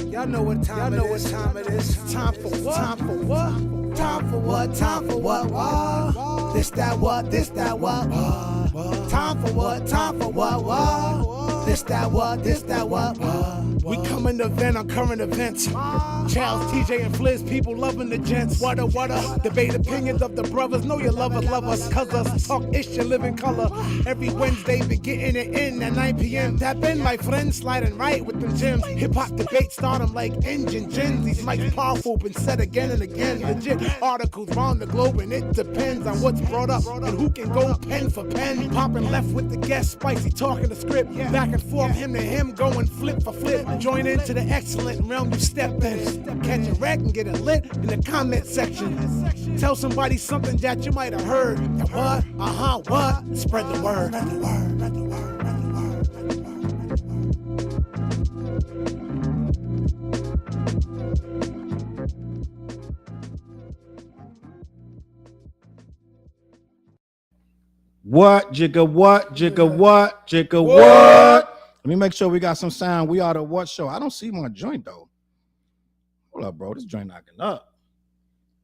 Y'all know what time it is. Time for what? Time for what? Time for what? Time for what? What? This that what? This that what? Time for what? Time for what? What? This that what? This that what? We coming to vent on current events. Charles, TJ, and Fliz, people loving the gents. What up? Debate opinions of the brothers. Know you love us, cuz us. Talk ish, you live in color. Every Wednesday, be getting it in at 9 p.m. Tap in, my friends, sliding right with them gems. Hip hop debate start them like engine gens. These mics powerful, been said again and again. Legit articles round the globe, and it depends on what's brought up and who can go pen for pen. Popping left with the guest, spicy talking the script. Back and forth, him to him, going flip for flip. Join into the excellent realm you step in. Catch a wreck and get it lit in the comment section. Tell somebody something that you might have heard. That what? What? Spread the word. What? Jigga what? Jigga what? Jigga what? Let me make sure we got some sound. We are the what show. I don't see my joint though. Hold up, bro. This joint knocking up.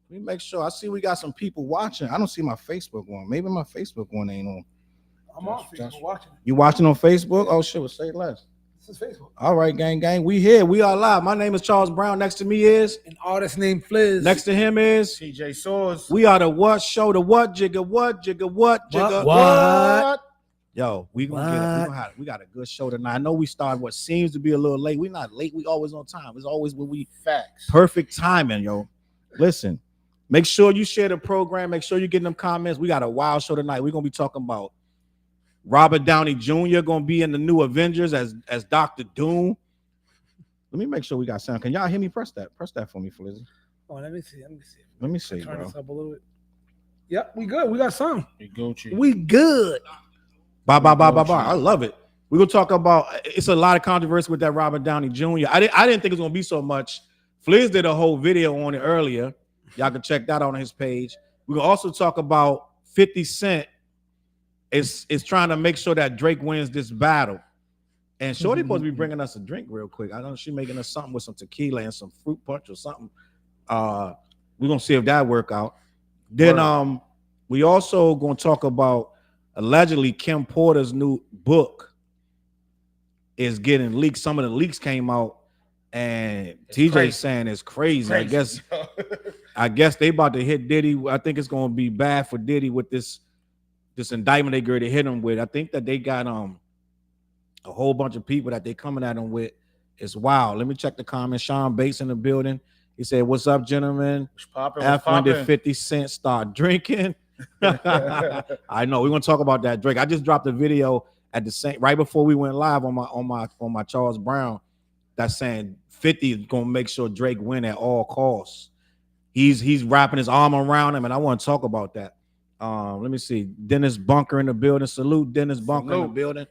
Let me make sure. I see we got some people watching. I don't see my Facebook one. Maybe my Facebook one ain't on. I'm on Facebook watching. You watching on Facebook? Oh shit, well, say less. This is Facebook. All right, gang. We here. We are live. My name is Charles Brown. Next to me is An artist named Fliz. Next to him is TJ Swords. We are the what show. The what? Jigga what? Jigga what? Jigga what? Yo, we got a good show tonight. I know we started what seems to be a little late. We're not late. We always on time. It's always when we facts. Perfect timing, yo. Listen, make sure you share the program. Make sure you get them comments. We got a wild show tonight. We're gonna be talking about Robert Downey Jr. gonna be in the new Avengers as Dr. Doom. Let me make sure we got sound. Can y'all hear me? Press that for me, Flizzy. Oh, let me see. Let me see, Turn bro. this up a little bit. Yep, we good. We got some. Gucci. We good. Bye. I love it. We're gonna talk about. It's a lot of controversy with that Robert Downey Jr. I didn't think it was gonna be so much. Fliz did a whole video on it earlier. Y'all can check that out on his page. We're gonna also talk about 50 Cent is trying to make sure that Drake wins this battle. And Shorty supposed to be bringing us a drink real quick. I know she's making us something with some tequila and some fruit punch or something. We're gonna see if that work out. Then we also gonna talk about allegedly Kim Porter's new book is getting leaked. Some of the leaks came out, and TJ saying it's crazy. I guess they about to hit Diddy. I think it's gonna be bad for Diddy with this indictment they going to hit him with. I think that they got a whole bunch of people that they coming at him with. It's wild. Let me check the comments. Sean Bates in the building. He said, "What's up, gentlemen? When did 50 Cent start drinking?" I know we're gonna talk about that Drake. I just dropped a video at the same right before we went live on my Charles Brown that's saying 50 is gonna make sure Drake win at all costs. He's wrapping his arm around him, and I want to talk about that. Let me see. Dennis Bunker in the building. Salute Dennis Bunker in the building.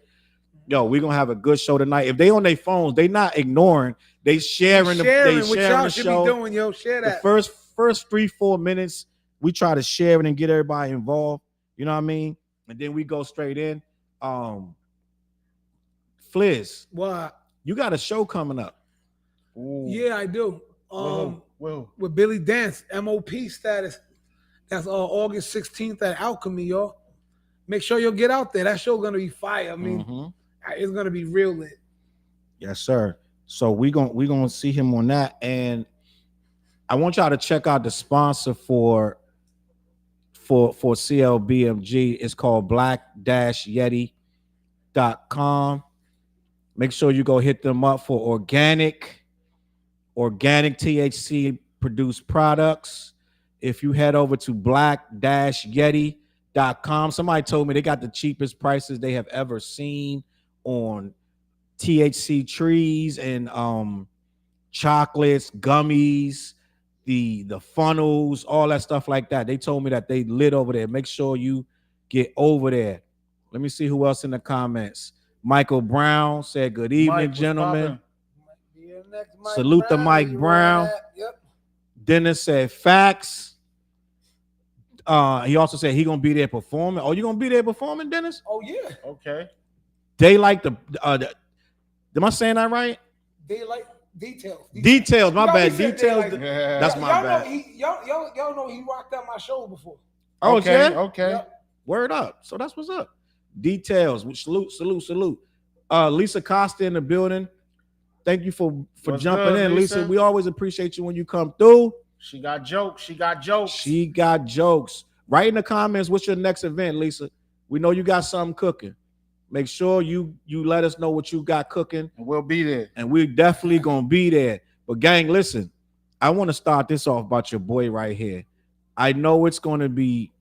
Yo, we're gonna have a good show tonight. If they on their phones, they not ignoring, they sharing the show. Be doing, yo. Share that. The first 3-4 minutes, we try to share it and get everybody involved. You know what I mean? And then we go straight in. Fliz, what? You got a show coming up. Ooh. Yeah, I do. Well. With Billy Dance, MOP status. That's August 16th at Alchemy, y'all. Make sure you'll get out there. That show's gonna be fire. I mean, it's gonna be real lit. Yes, sir. So we gonna see him on that, and I want y'all to check out the sponsor for CLBMG. It's called black-yeti.com. Make sure you go hit them up for organic THC produced products. If you head over to black-yeti.com, somebody told me they got the cheapest prices they have ever seen on THC trees and chocolates, gummies, the funnels, all that stuff like that. They told me that they lit over there. Make sure you get over there. Let me see who else in the comments. Michael Brown said, "Good evening, gentlemen." Salute to Mike Brown. Yep. Dennis said, "Facts." He also said he gonna be there performing. Oh, you gonna be there performing, Dennis? Oh yeah. Okay. They like the am I saying that right? They like details. Details, my You know he bad. said Details. they like- Yeah. That's my y'all bad. Know y'all know he rocked out my show before. Oh, okay. yeah? Okay. Yep. Word up. So that's what's up. Details. Salute. Lisa Costa in the building. Thank you for What's jumping good, in, Lisa. Lisa? We always appreciate you when you come through. She got jokes. She got jokes. Write in the comments what's your next event, Lisa. We know you got something cooking. Make sure you let us know what you got cooking. And we'll be there. And we're definitely gonna be there. But gang, listen, I want to start this off about your boy right here. I know it's gonna be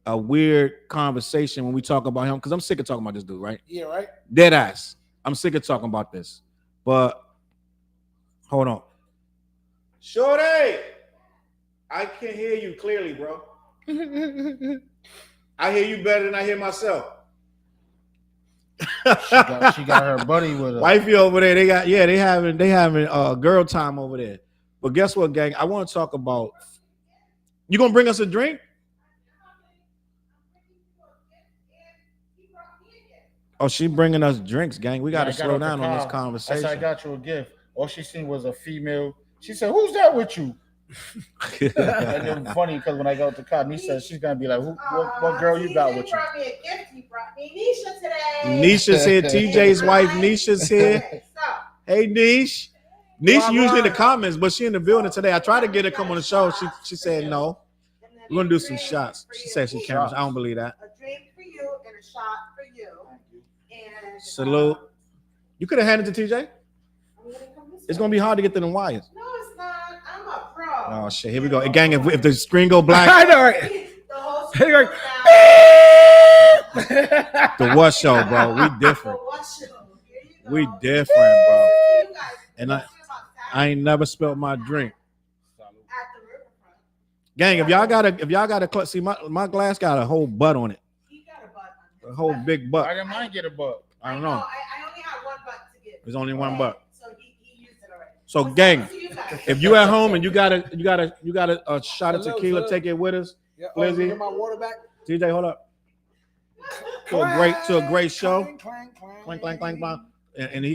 a weird conversation when we talk about him because I'm sick of talking about this dude, right? Yeah, right. Dead ass. I'm sick of talking about this. But hold on. Shorty, I can hear you clearly, bro. I hear you better than I hear myself. She got her buddy with her. Wifey over there, they having girl time over there. But guess what, gang? I want to talk about. You gonna bring us a drink? Oh, she bringing us drinks, gang. We gotta slow down on this conversation. I got you a gift. All she seen was a female. She said, "Who's that with you?" And it was funny because when I got out the car, Nisha said she's gonna be like, what girl you got with you? Brought me a gift. He brought me Nisha today. Nisha's here. TJ's wife, Nisha's here. Hey, Nish. Nish usually in the comments, but she in the building today. I tried to get her to come on the show. She said no. We're gonna do some shots. She said she can't. I don't believe that. A drink for you and a shot for you. And Salute. You could have handed it to TJ. I'm gonna come this It's way. gonna be hard to get to the wires. No, it's not. I'm a pro. Oh shit! Here we go. Hey, gang, if the screen go black, I know, right? The whole Hey, like, the what show, bro? We different. We different, bro. And I ain't never spilled my drink. Gang, if y'all got a see my glass got a whole butt on it. He got a butt. A whole big I butt. didn't mind get a butt. I don't know. I only have one butt to give. There's only one butt. So he used it already. So What's gang, up to you guys? if you at home and you got a shot of tequila, take it with us. Yeah, Lizzie. get my water back. TJ, hold up. To a great show. Clang, Clang, clang, clang, clang. And he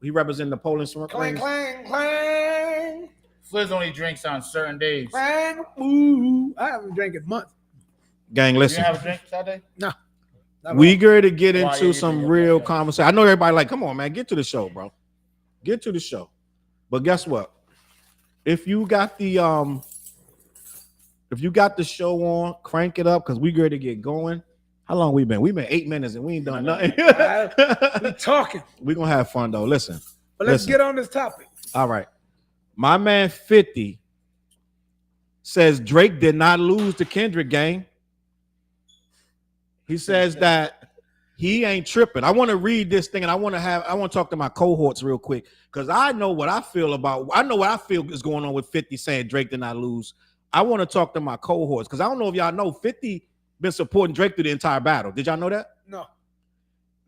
representing the Poland clang, Springs. clang, clang, Fliz only drinks on certain days. clang. Ooh, I haven't drank in months. Gang, You listen. didn't have a drink Saturday? Not We going to get Why into you some bring up real that show? conversation. I know everybody like, come on, man, get to the show, bro. Get to the show. But guess what? If you got the show on, crank it up because we going to get going. How long we been? We've been 8 minutes and we ain't done nothing. we talking, We're gonna have fun though. Listen. but let's Listen. get on this topic. All right. My man 50 says Drake did not lose the Kendrick game. He says that he ain't tripping. I want to read this thing and I want to talk to my cohorts real quick because I know what I feel is going on with 50 saying Drake did not lose. I want to talk to my cohorts because I don't know if y'all know 50 been supporting Drake through the entire battle. Did y'all know that? No,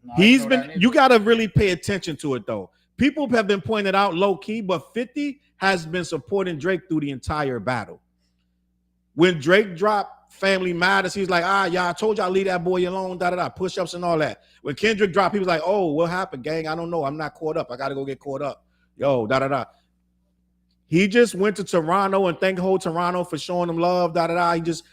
No, I He's didn't know been, that you got to really pay attention to it though. People have been pointing out low key, but 50 has been supporting Drake through the entire battle. When Drake dropped Family Matters, he's like, y'all, I told y'all leave that boy alone, push-ups and all that. When Kendrick dropped, he was like, oh, what happened, gang? I don't know. I'm not caught up. I got to go get caught up. Yo, He just went to Toronto and thanked whole Toronto for showing him love, He just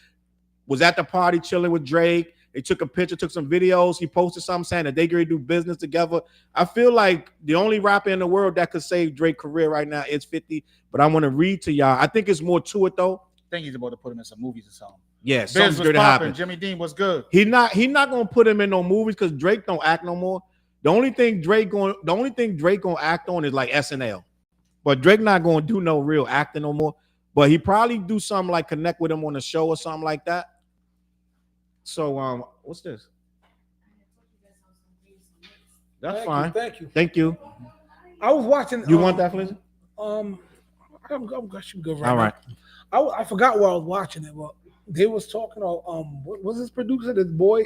was at the party chilling with Drake. They took a picture, took some videos. He posted something saying that they going to do business together. I feel like the only rapper in the world that could save Drake's career right now is 50. But I want to read to y'all. I think it's more to it though. I think he's about to put him in some movies or something. Yeah, Biz something's was going to popping. happen. Jimmy Dean was good. He not gonna put him in no movies because Drake don't act no more. The only thing Drake gonna act on is like SNL. But Drake not gonna do no real acting no more. But he probably do something like connect with him on a show or something like that. So what's this? That's fine. Thank you. Thank you. I was watching. You want that, Felicity? I'm should go right. All right. now. I forgot where I was watching it, but they was talking about what was his producer, this boy,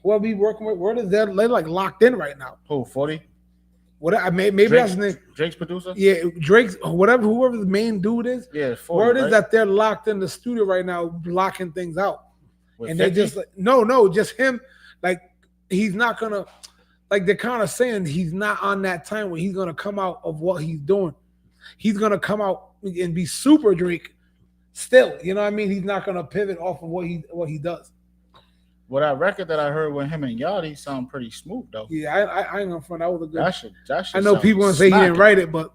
whoever he working with. Where is that? They like locked in right now. Who, 40? Maybe that's the name. Drake's producer. Yeah, Drake's whoever the main dude is. Yeah, 40, word is right? that they're locked in the studio right now, blocking things out, With and 50? they're just like, no, just him. Like he's not gonna. Like they're kind of saying he's not on that time when he's gonna come out of what he's doing. He's gonna come out and be super Drake. Still, you know what I mean? He's not gonna pivot off of what he does. Well, that record that I heard with him and Yachty sound pretty smooth though. Yeah, I ain't gonna front. That was a good. That should I know people gonna say he smacking. didn't write it, but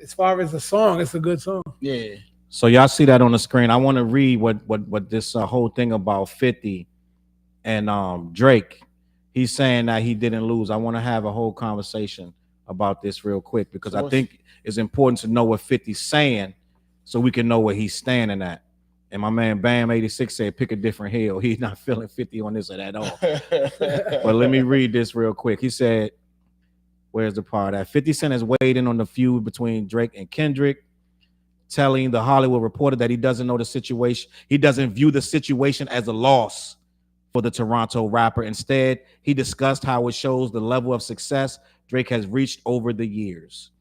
as far as the song, it's a good song. Yeah. So y'all see that on the screen. I want to read what this whole thing about 50 and Drake. He's saying that he didn't lose. I want to have a whole conversation about this real quick because I think it's important to know what 50's saying so we can know where he's standing at. And my man Bam 86 said, pick a different hill. He's not feeling 50 on this at all. But let me read this real quick. He said, where's the part that 50 Cent has weighed in on the feud between Drake and Kendrick, telling the Hollywood Reporter that he doesn't know the situation. He doesn't view the situation as a loss for the Toronto rapper. Instead, he discussed how it shows the level of success Drake has reached over the years.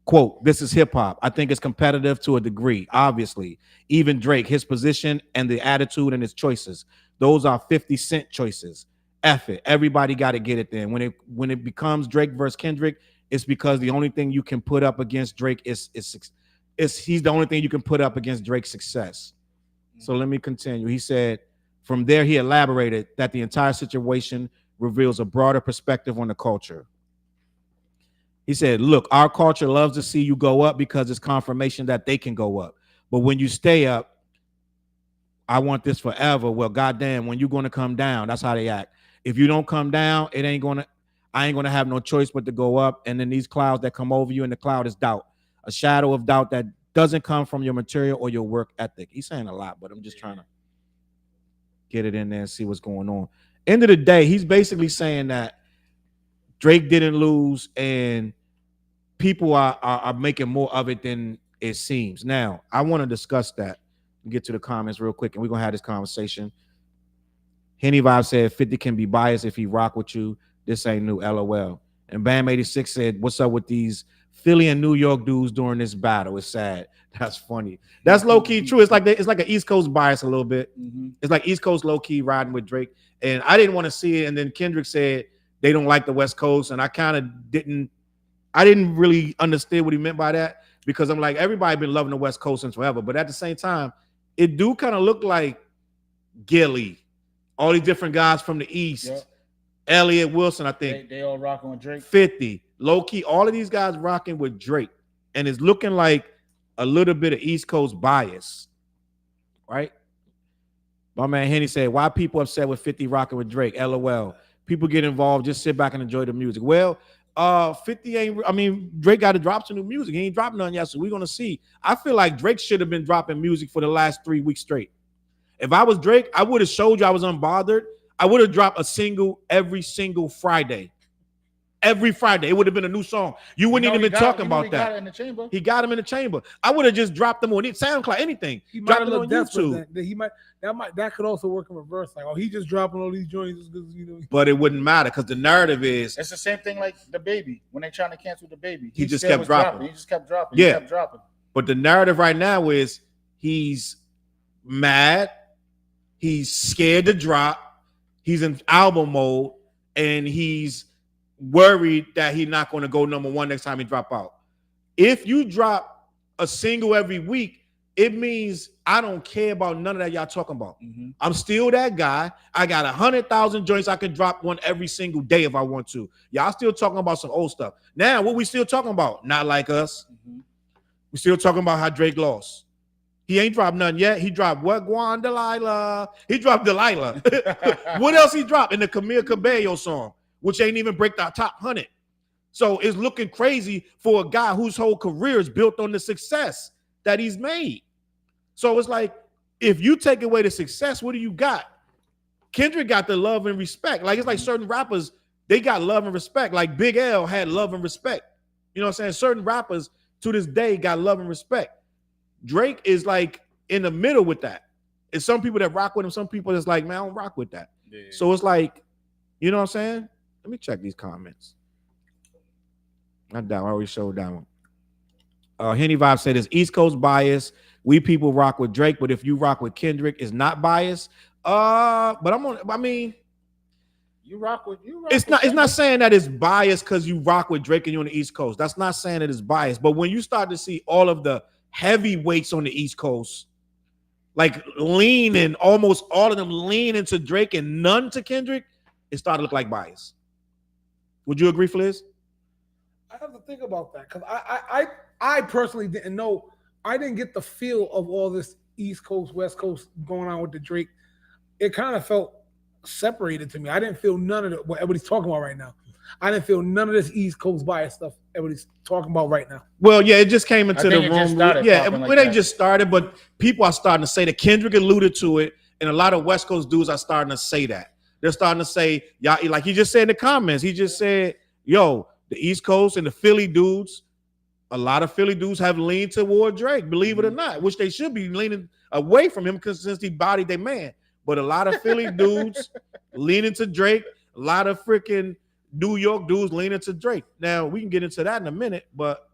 Quote, this is hip hop. I think it's competitive to a degree, obviously. Even Drake, his position and the attitude and his choices, those are 50 Cent choices. F it. Everybody got to get it then. When it becomes Drake versus Kendrick, it's because the only thing you can put up against Drake is he's the only thing you can put up against Drake's success. So let me continue. He said, from there, he elaborated that the entire situation reveals a broader perspective on the culture. He said, look, our culture loves to see you go up because it's confirmation that they can go up. But when you stay up, I want this forever. Well, goddamn, when you're going to come down, that's how they act. If you don't come down, I ain't going to have no choice but to go up. And then these clouds that come over you, and the cloud is doubt, a shadow of doubt that doesn't come from your material or your work ethic. He's saying a lot, but I'm just trying to get it in there and see what's going on. End of the day, he's basically saying that Drake didn't lose and people are making more of it than it seems. Now, I want to discuss that and get to the comments real quick, and we're going to have this conversation. Henny Vibe said 50 can be biased if he rock with you. This ain't new, LOL. And Bam 86 said, what's up with these Philly and New York dudes during this battle? It's sad. That's funny. That's low-key true. It's like an East Coast bias a little bit. It's like East Coast low-key riding with Drake. And I didn't want to see it. And then Kendrick said they don't like the West Coast. And I kind of didn't really understand what he meant by that, because I'm like, everybody been loving the West Coast since forever. But at the same time, it do kind of look like Gilly, all these different guys from the East. Yep. Elliott Wilson, I think. They all rocking with Drake. 50. Low-key, all of these guys rocking with Drake. And it's looking like a little bit of East Coast bias. Right? My man Henny said, why people upset with 50 rocking with Drake? LOL. People get involved, just sit back and enjoy the music. Well, 50 ain't, I mean, Drake got to drop some new music. He ain't dropped none yet, so we're going to see. I feel like Drake should have been dropping music for the last 3 weeks straight. If I was Drake, I would have showed you I was unbothered. I would have dropped a single every single Friday. Every Friday, it would have been a new song. You wouldn't even been talking about that. He got him in the chamber. I would have just dropped them on SoundCloud, anything. He might have looked on YouTube. That could also work in reverse. Like, oh, he just dropping all these joints because, you know. But it wouldn't matter because the narrative is it's the same thing like the baby when they trying to cancel the baby. He just kept dropping. He just kept dropping. Yeah. He kept dropping. But the narrative right now is he's mad, he's scared to drop, he's in album mode, and he's worried that he's not going to go number one next time he drop out. If you drop a single every week, it means I don't care about none of that y'all talking about. I'm still that guy. I got 100,000 joints. I can drop one every single day if I want to. Y'all still talking about some old stuff. Now, what we still talking about? Not like us. We still talking about how Drake lost. He ain't dropped nothing yet. He dropped what? Guan Delilah. He dropped Delilah. What else he dropped? In the Camille Cabello song, which ain't even break the top 100. So it's looking crazy for a guy whose whole career is built on the success that he's made. So it's like, if you take away the success, what do you got? Kendrick got the love and respect. Like, it's like certain rappers, they got love and respect. Like Big L had love and respect. You know what I'm saying? Certain rappers to this day got love and respect. Drake is like in the middle with that. It's some people that rock with him. Some people that's like, man, I don't rock with that. Yeah. So it's like, you know what I'm saying? Let me check these comments. Not that one. I already showed that one. Henny Vibe said it's East Coast bias. We people rock with Drake, but if you rock with Kendrick, it's not bias. But I mean, You rock with it's not saying that it's biased because you rock with Drake and you're on the East Coast. That's not saying that it's biased. But when you start to see all of the heavyweights on the East Coast, like leaning, almost all of them lean into Drake and none to Kendrick, it started to look like bias. Would you agree, Fliz? I have to think about that because I personally didn't know. I didn't get the feel of all this East Coast, West Coast going on with the Drake. It kind of felt separated to me. I didn't feel none of what everybody's talking about right now. I didn't feel none of this East Coast bias stuff everybody's talking about right now. Well, yeah, it just came into the room. Yeah, it ain't just started, but people are starting to say that Kendrick alluded to it, and a lot of West Coast dudes are starting to say that. They're starting to say, y'all, like he just said in the comments, he just said, yo, the East Coast and the Philly dudes, a lot of Philly dudes have leaned toward Drake, believe it or not, which they should be leaning away from him because since he bodied their man. But a lot of Philly dudes leaning to Drake, a lot of freaking New York dudes leaning to Drake. Now, we can get into that in a minute, but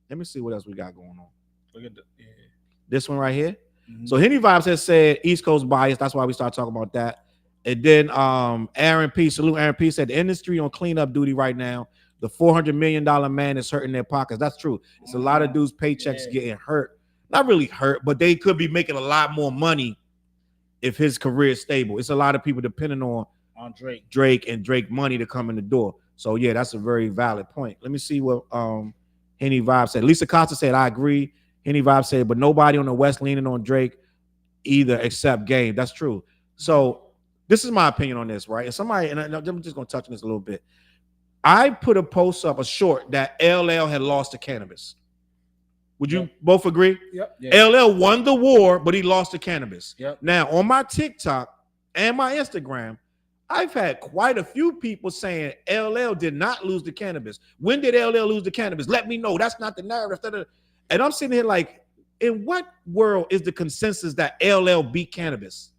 let me see what else we got going on. Look at This one right here. Mm-hmm. So Henny Vibes has said East Coast bias. That's why we start talking about that. And then Aaron P, salute Aaron P, said the industry on cleanup duty right now. The $400 million man is hurting their pockets. That's true. It's a lot of dudes' paychecks getting hurt. Not really hurt, but they could be making a lot more money if his career is stable. It's a lot of people depending on Drake and Drake money to come in the door. So yeah, that's a very valid point. Let me see what Henny Vibe said. Lisa Costa said, I agree. Henny Vibe said, but nobody on the West leaning on Drake either except Game. That's true. So this is my opinion on this, right? And somebody, and I'm just going to touch on this a little bit. I put a post up, a short, that LL had lost to cannabis. Would you both agree? Yep. Yeah. LL won the war, but he lost to cannabis. Yep. Now, on my TikTok and my Instagram, I've had quite a few people saying LL did not lose to cannabis. When did LL lose to cannabis? Let me know. That's not the narrative. And I'm sitting here like, in what world is the consensus that LL beat cannabis?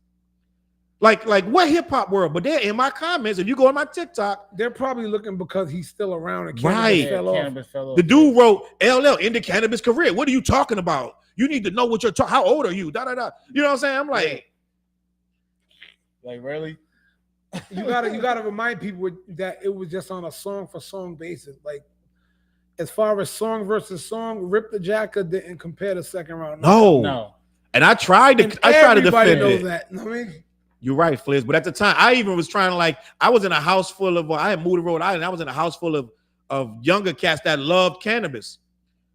Like what hip hop world? But they're in my comments. If you go on my TikTok, they're probably looking because he's still around and cannabis fell off. The dude wrote LL ended cannabis career. What are you talking about? You need to know what you're talking. How old are you? Da da da. You know what I'm saying? I'm like really? You gotta remind people that it was just on a song for song basis. Like as far as song versus song, Rip the Jacker didn't compare to second round. No. And I tried to defend knows that. I mean. You're right, Fliz. But at the time, I even was trying to I was in a house full of, I had moved to Rhode Island. I was in a house full of younger cats that loved cannabis.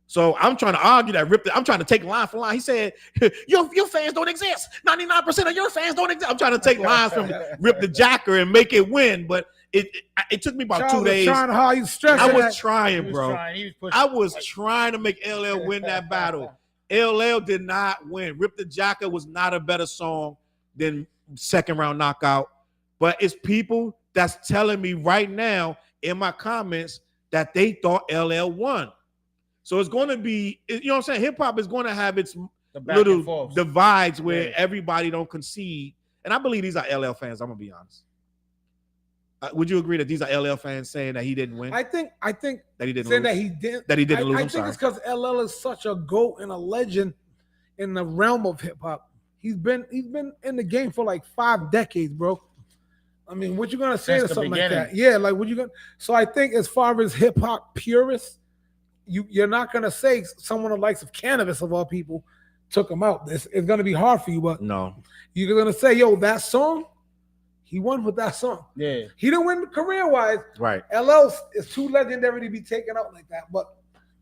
So I'm trying to argue that I'm trying to take line for line. He said, your fans don't exist. 99% of your fans don't exist. I'm trying to take lines from Rip the Jacker and make it win. But it took me about 2 days. I was trying, bro. I was trying to make LL win that battle. LL did not win. Rip the Jacker was not a better song than second round knockout, but it's people that's telling me right now in my comments that they thought LL won. So it's going to be, you know what I'm saying? Hip hop is going to have its little divides where everybody don't concede. And I believe these are LL fans. I'm going to be honest. Would you agree that these are LL fans saying that he didn't win? I think that he didn't saying lose. That he didn't lose. I think it's because LL is such a GOAT and a legend in the realm of hip hop. He's been in the game for like 5 decades, bro. I mean, what you gonna say to something like that? Yeah, like what you gonna? So I think as far as hip hop purists, you're not gonna say someone the likes of cannabis of all people took him out. It's gonna be hard for you, but no, you're gonna say, yo, that song, he won with that song. Yeah, he didn't win career wise. Right. LL is too legendary to be taken out like that. But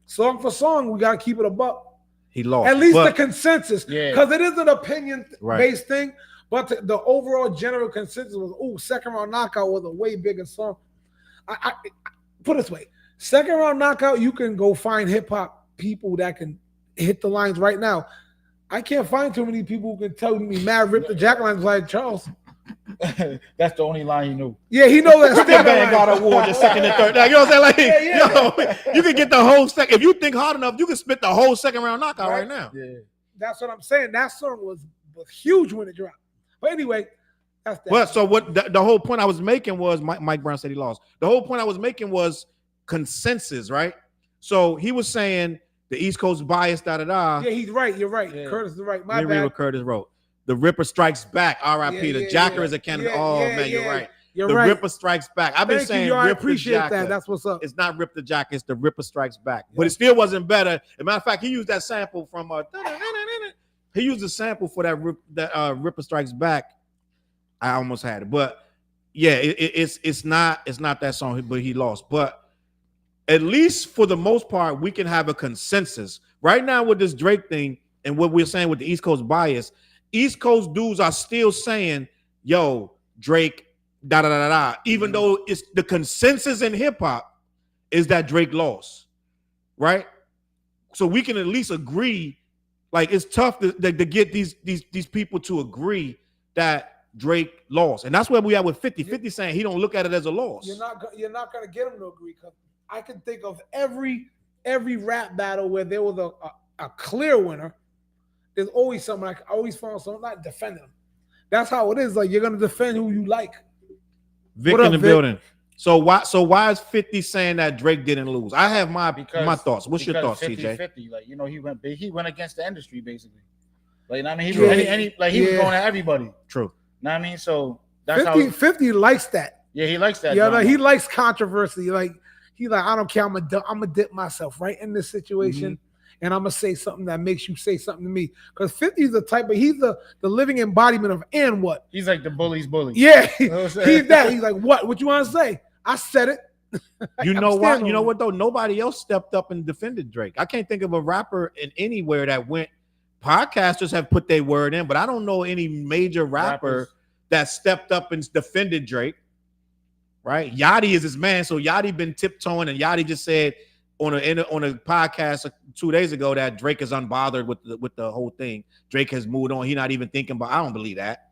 song for song, we gotta keep it a buck. He lost. At least the consensus, because it is an opinion-based thing, but the overall general consensus was, second round knockout was a way bigger song. I put it this way, second round knockout, you can go find hip-hop people that can hit the lines right now. I can't find too many people who can tell me mad Rip the Jack lines like Charles. That's the only line he knew. Yeah, he knows that. That man got a award the second and third. Like, you know what I'm saying? Like, yo, you can get the whole second. If you think hard enough, you can spit the whole second round knockout right now. Yeah, that's what I'm saying. That song was huge when it dropped. But anyway, that's that. Well, so what the whole point I was making was Mike Brown said he lost. The whole point I was making was consensus, right? So he was saying the East Coast bias, da da da. Yeah, he's right. You're right. Yeah. Curtis is right. Let My me read bad. what Curtis wrote. The Ripper strikes back. R.I.P. The Jacker is a candidate. You're right. You're the right. Ripper strikes back. I've been Thank saying you, I Rip the appreciate Jacker. that. That's what's up. It's not Rip the Jacker. It's the Ripper strikes back. But it still wasn't better. As a matter of fact, he used that sample from he used a sample for that Ripper strikes back. I almost had it, but yeah, it's not that song, but he lost. But at least for the most part, we can have a consensus right now with this Drake thing and what we're saying with the East Coast bias. East Coast dudes are still saying, "Yo, Drake." Da da da da. Even though it's the consensus in hip hop is that Drake lost, right? So we can at least agree. Like it's tough to get these people to agree that Drake lost, and that's where we are with 50. 50 saying he don't look at it as a loss. You're not gonna get him to agree, because I can think of every rap battle where there was a clear winner. There's always something I always found something not defending him. That's how it is. Like you're gonna defend who you like. Vic in the building. So why is 50 saying that Drake didn't lose? I have my thoughts. What's your thoughts, 50, CJ? 50, like he went against the industry basically. Like I mean, he was going at everybody. True. Know what I mean? So that's 50 likes that. Yeah, he likes that. Yeah, like, he likes controversy. Like I don't care. I'm gonna dip myself right in this situation. And I'm gonna say something that makes you say something to me. Because 50 is the type, but he's the living embodiment of and what? He's like the bully's bully. Yeah, he's that. He's like, what you want to say? I said it. You know what? You know what though? Nobody else stepped up and defended Drake. I can't think of a rapper in anywhere that went. Podcasters have put their word in, but I don't know any major rapper that stepped up and defended Drake. Right? Yachty is his man, so Yachty been tiptoeing, and Yachty just said on a podcast 2 days ago that Drake is unbothered with the whole thing. Drake has moved on. He's not even thinking about. I don't believe that.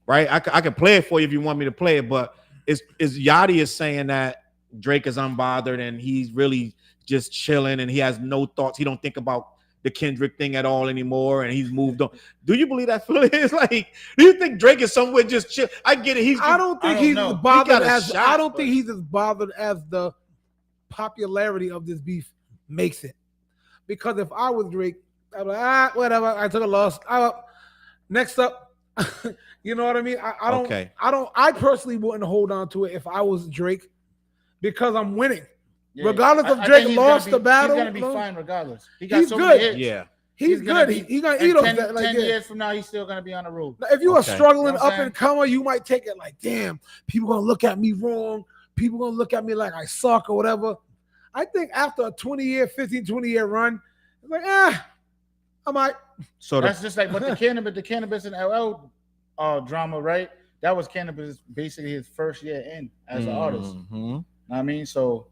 Right? I can play it for you if you want me to play it, but it's Yachty is saying that Drake is unbothered and he's really just chilling and he has no thoughts. He don't think about the Kendrick thing at all anymore, and he's moved on. Do you believe that, Phil? It's like, do you think Drake is somewhere just chill? I get it. I don't think he's as bothered as the popularity of this beef makes it. Because if I was Drake, I'd be like, whatever. I took a loss. Next up, you know what I mean? I personally wouldn't hold on to it if I was Drake, because I'm winning. Yeah. Regardless of Drake lost the battle, he's gonna be fine regardless. He's so good. Hits. Yeah, he's good. He's gonna eat off that. Like 10 years from now, he's still gonna be on the road. Now, if you are struggling up and comer, you might take it like, damn, people gonna look at me wrong. People gonna look at me like I suck or whatever. I think after a 20-year run, it's like, I might. So that's just like, but the cannabis and LL drama, right? That was Cannabis basically his first year in as an artist. I mean, so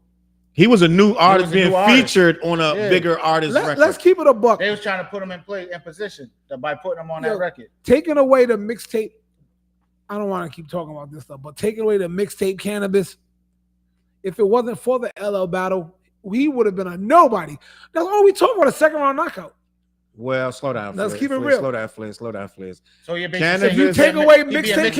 he was a new artist featured on a bigger artist record. Let's keep it a buck. They was trying to put him in position by putting him on that record. Taking away the mixtape, I don't want to keep talking about this stuff, but taking away the mixtape Cannabis, if it wasn't for the LL battle, he would have been a nobody. That's all we talk about, a second round knockout. Well, slow down. Let's keep it real. Slow down, Fliz. So you're if you take away mixtape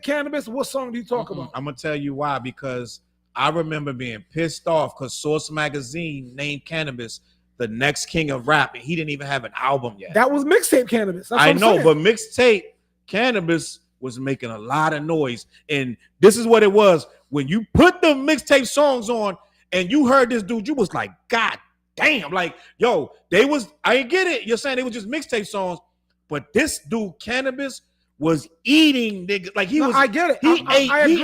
Cannabis, what song do you talk about? I'm gonna tell you why. Because I remember being pissed off because Source Magazine named Cannabis the next king of rap, and he didn't even have an album yet. That was mixtape Cannabis. I know, but mixtape Cannabis was making a lot of noise, and this is what it was. When you put the mixtape songs on and you heard this dude, you was like, God damn, like, yo, I ain't get it. You're saying they were just mixtape songs, but this dude, Cannabis, was eating niggas. Like, I get it. He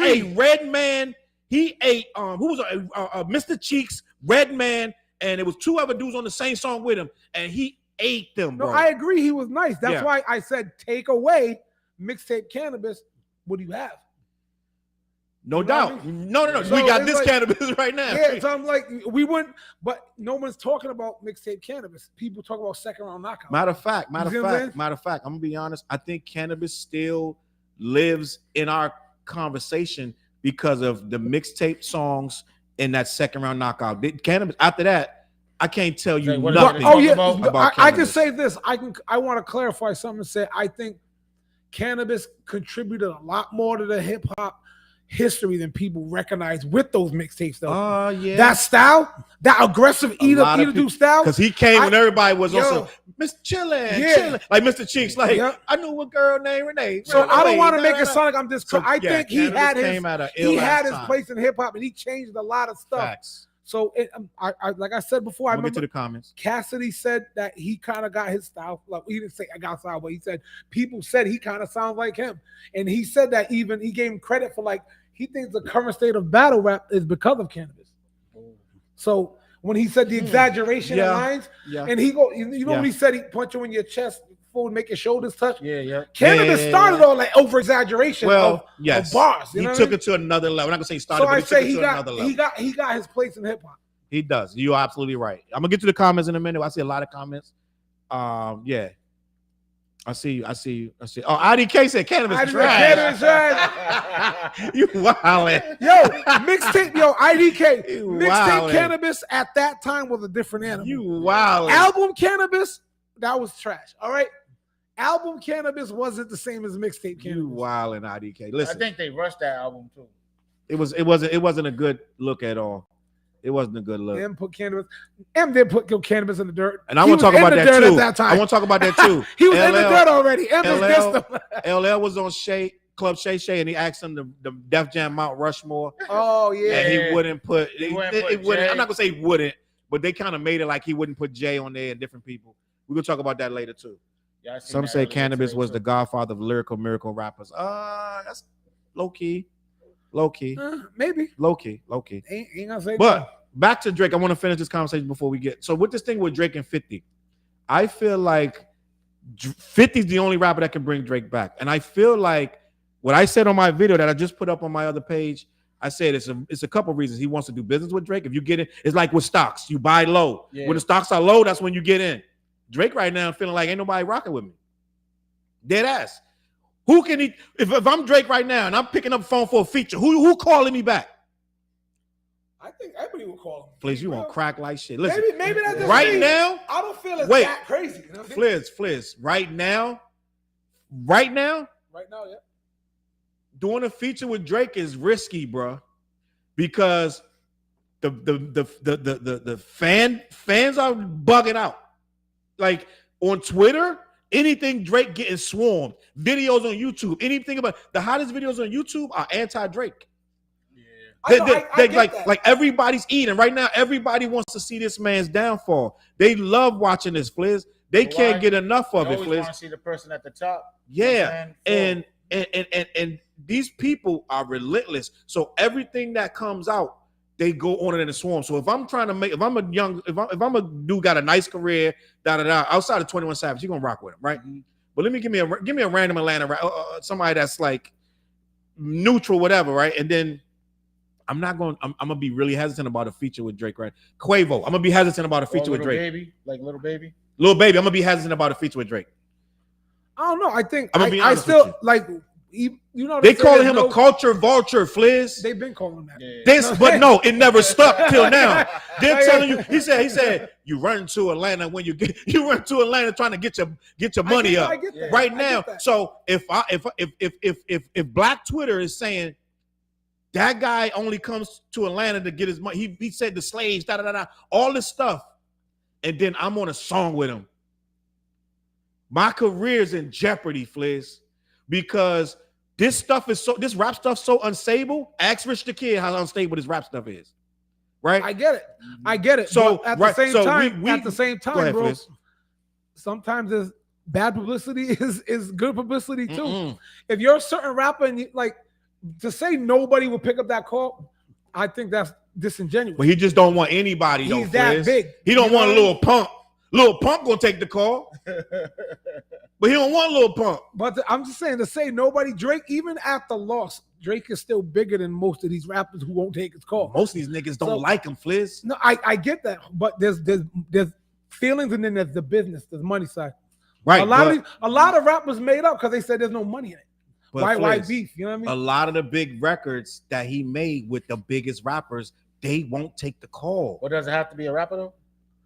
ate Redman. He ate, who was Mr. Cheeks, Redman, and it was two other dudes on the same song with him, and he ate them, bro. No, I agree. He was nice. That's why I said take away mixtape Cannabis. What do you have? No doubt. No. So we got this like, Cannabis right now. Yeah, so I'm like, we wouldn't, but no one's talking about mixtape Cannabis. People talk about second round knockout. Matter of fact, I'm gonna be honest. I think Cannabis still lives in our conversation because of the mixtape songs in that second round knockout. Cannabis, after that, I can't tell you nothing. About I can say this. I want to clarify something and say I think Cannabis contributed a lot more to the hip hop. history than people recognize with those mixtapes though. Oh yeah. That style, that aggressive eater do style. Because he came when everybody was also Mr. Yeah. like Mr. Cheeks, like I knew a girl named Renee. So I don't want to make it sound like I'm just. So, I think he had his time. place in hip hop, and he changed a lot of stuff. Facts. So I like I said before, I remember get to the comments. Cassidy said that he kind of got his style. Like he didn't say I got style, but he said people said he kind of sounds like him, and he said that even he gave him credit for like he thinks the current state of battle rap is because of Cannabis. So when he said the exaggeration in lines, and he go, you know when he said he punch you in your chest before make your shoulders touch. Cannabis started all like over exaggeration. Of bars. He took it to another level. I'm not gonna say he started, so but I say he took it to another level. He got his place in hip hop. He does. You're absolutely right. I'm gonna get to the comments in a minute. I see a lot of comments. Yeah. I see. Oh, IDK said Cannabis trash. You wildin'. Yo, mixtape, IDK. Mixtape Cannabis at that time was a different animal. You wildin'. Album Cannabis, that was trash. All right. Album Cannabis wasn't the same as mixtape Cannabis. You wildin', IDK. Listen. I think they rushed that album too. It wasn't a good look at all. It wasn't a good look. M did put Cannabis in the dirt. And I want to talk about that too. I want to talk about that too. He was in the dirt already. LL was on Club Shay Shay, and he asked him the Def Jam Mount Rushmore. Oh yeah. And he wouldn't put. He wouldn't. I'm not gonna say he wouldn't, but they kind of made it like he wouldn't put Jay on there and different people. We're gonna talk about that later too. Yeah, some say Cannabis was the godfather of lyrical miracle rappers. That's low key. Maybe. Low key. Ain't gonna say but that. Back to Drake. I want to finish this conversation before we get. So with this thing with Drake and 50, I feel like 50's the only rapper that can bring Drake back. And I feel like what I said on my video that I just put up on my other page, I said it's a couple reasons. He wants to do business with Drake. If you get in, it's like with stocks. You buy low. Yeah. When the stocks are low, that's when you get in. Drake right now feeling like ain't nobody rocking with me. Dead ass. Who can he? If I'm Drake right now and I'm picking up the phone for a feature, who calling me back? I think everybody will call him. Fliz, you won't crack like shit. Listen, maybe that's just right me. now. I don't feel it's that crazy. You know Fliz, right now, yeah. Doing a feature with Drake is risky, bro, because the fans are bugging out. Like on Twitter. Anything Drake getting swarmed, videos on YouTube, anything about the hottest videos on YouTube are anti-Drake. Yeah, like everybody's eating right now. Everybody wants to see this man's downfall. They love watching this, Fliz. They can't get enough of it, Fliz. Want to see the person at the top. Yeah, and these people are relentless. So everything that comes out, they go on it in a swarm. So if I'm a dude got a nice career, outside of 21 Savage, you're gonna rock with him, right? Mm-hmm. But let me give me a random Atlanta, somebody that's like neutral, whatever, right? And then I'm gonna be really hesitant about a feature with Drake, right? Quavo, I'm gonna be hesitant about a feature with Drake. Little baby, I'm gonna be hesitant about a feature with Drake. I don't know. I think I still like. You know they call him a culture vulture, Fliz. They've been calling him that. Yeah. But no, it never stuck till now. They're telling you. He said you run to Atlanta when you run to Atlanta trying to get your money up right now. So if Black Twitter is saying that guy only comes to Atlanta to get his money, he said the slaves, all this stuff, and then I'm on a song with him. My career's in jeopardy, Fliz. Because this rap stuff's so unstable. Ask Rich the Kid how unstable this rap stuff is, right? I get it. So but at the same time, ahead, bro. Fliz. Sometimes there's bad publicity is good publicity too. Mm-mm. If you're a certain rapper and to say nobody will pick up that call, I think that's disingenuous. But he just don't want anybody. He's that big. He don't want a Lil Pump. Lil Pump gonna take the call. But he don't want Lil Pump. But I'm just saying to say nobody, Drake, even after loss, Drake is still bigger than most of these rappers who won't take his call. Most of these niggas don't like him, Fliz. No, I get that, but there's feelings and then there's the business, there's money side. Right. A lot of rappers made up because they said there's no money in it. Why beef? You know what I mean? A lot of the big records that he made with the biggest rappers, they won't take the call. Well, does it have to be a rapper though?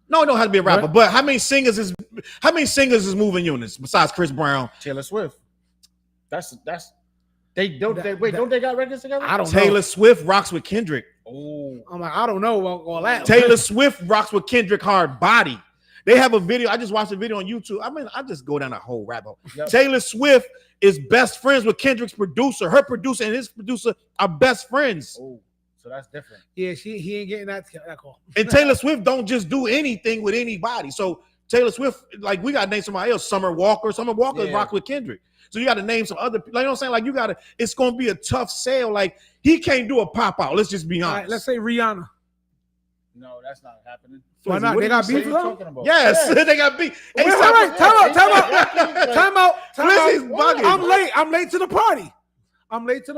No, it don't have to be a rapper. Right. But how many singers is moving units besides Chris Brown? Taylor Swift. That's Don't they got records together? I don't know. Taylor Swift rocks with Kendrick. Oh, I'm like, I don't know about all that. Taylor Swift rocks with Kendrick hard body. They have a video. I just watched a video on YouTube. I mean, I just go down a whole rabbit hole. Yep. Taylor Swift is best friends with Kendrick's producer. Her producer and his producer are best friends. oh, so that's different. Yeah, he ain't getting that call. And Taylor Swift don't just do anything with anybody. So Taylor Swift, like we got to name somebody else. Summer Walker Yeah. rock with Kendrick. So you got to name some other. Like, you know what I'm saying? Like you got to. It's going to be a tough sale. Like he can't do a pop out. Let's just be All honest. right, let's say Rihanna. No, that's not happening. Why not? What They are got you beef What with are you them? talking about? Yes, Yeah. they got beat. Wait, A$AP hold on, time out. Flizzy's bugging. I'm late to the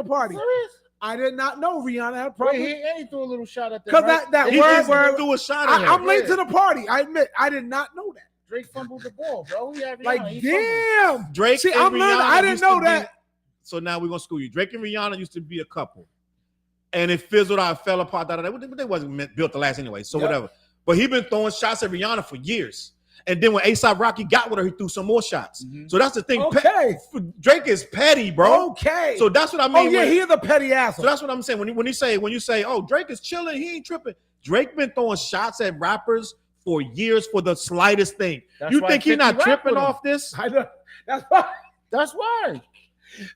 party. Serious? I did not know Rihanna had Wait, problems. he threw a little shot at them. Because right? that He word, just word, threw a shot at him. I'm late Yeah. to the party. I admit, I did not know that. Drake fumbled the ball, bro. He had Rihanna. Like, He fumbled. damn. Drake See, and I'm learning. Rihanna I didn't used know to be- that. So now we're gonna school you. Drake and Rihanna used to be a couple, and it fizzled out, fell apart. They wasn't built to last anyway. So Yep. whatever. But he been throwing shots at Rihanna for years, and then when A$AP Rocky got with her, he threw some more shots. Mhm. So that's the thing. Okay. Drake is petty, bro. Okay. So that's what I oh, mean. yeah, when- he is a petty So asshole. that's what I'm saying. When you say, oh, Drake is chilling, he ain't tripping. Drake been throwing shots at rappers for years for the slightest thing. That's You why think he's 50 not rap tripping with him. off this? I know. That's why That's why.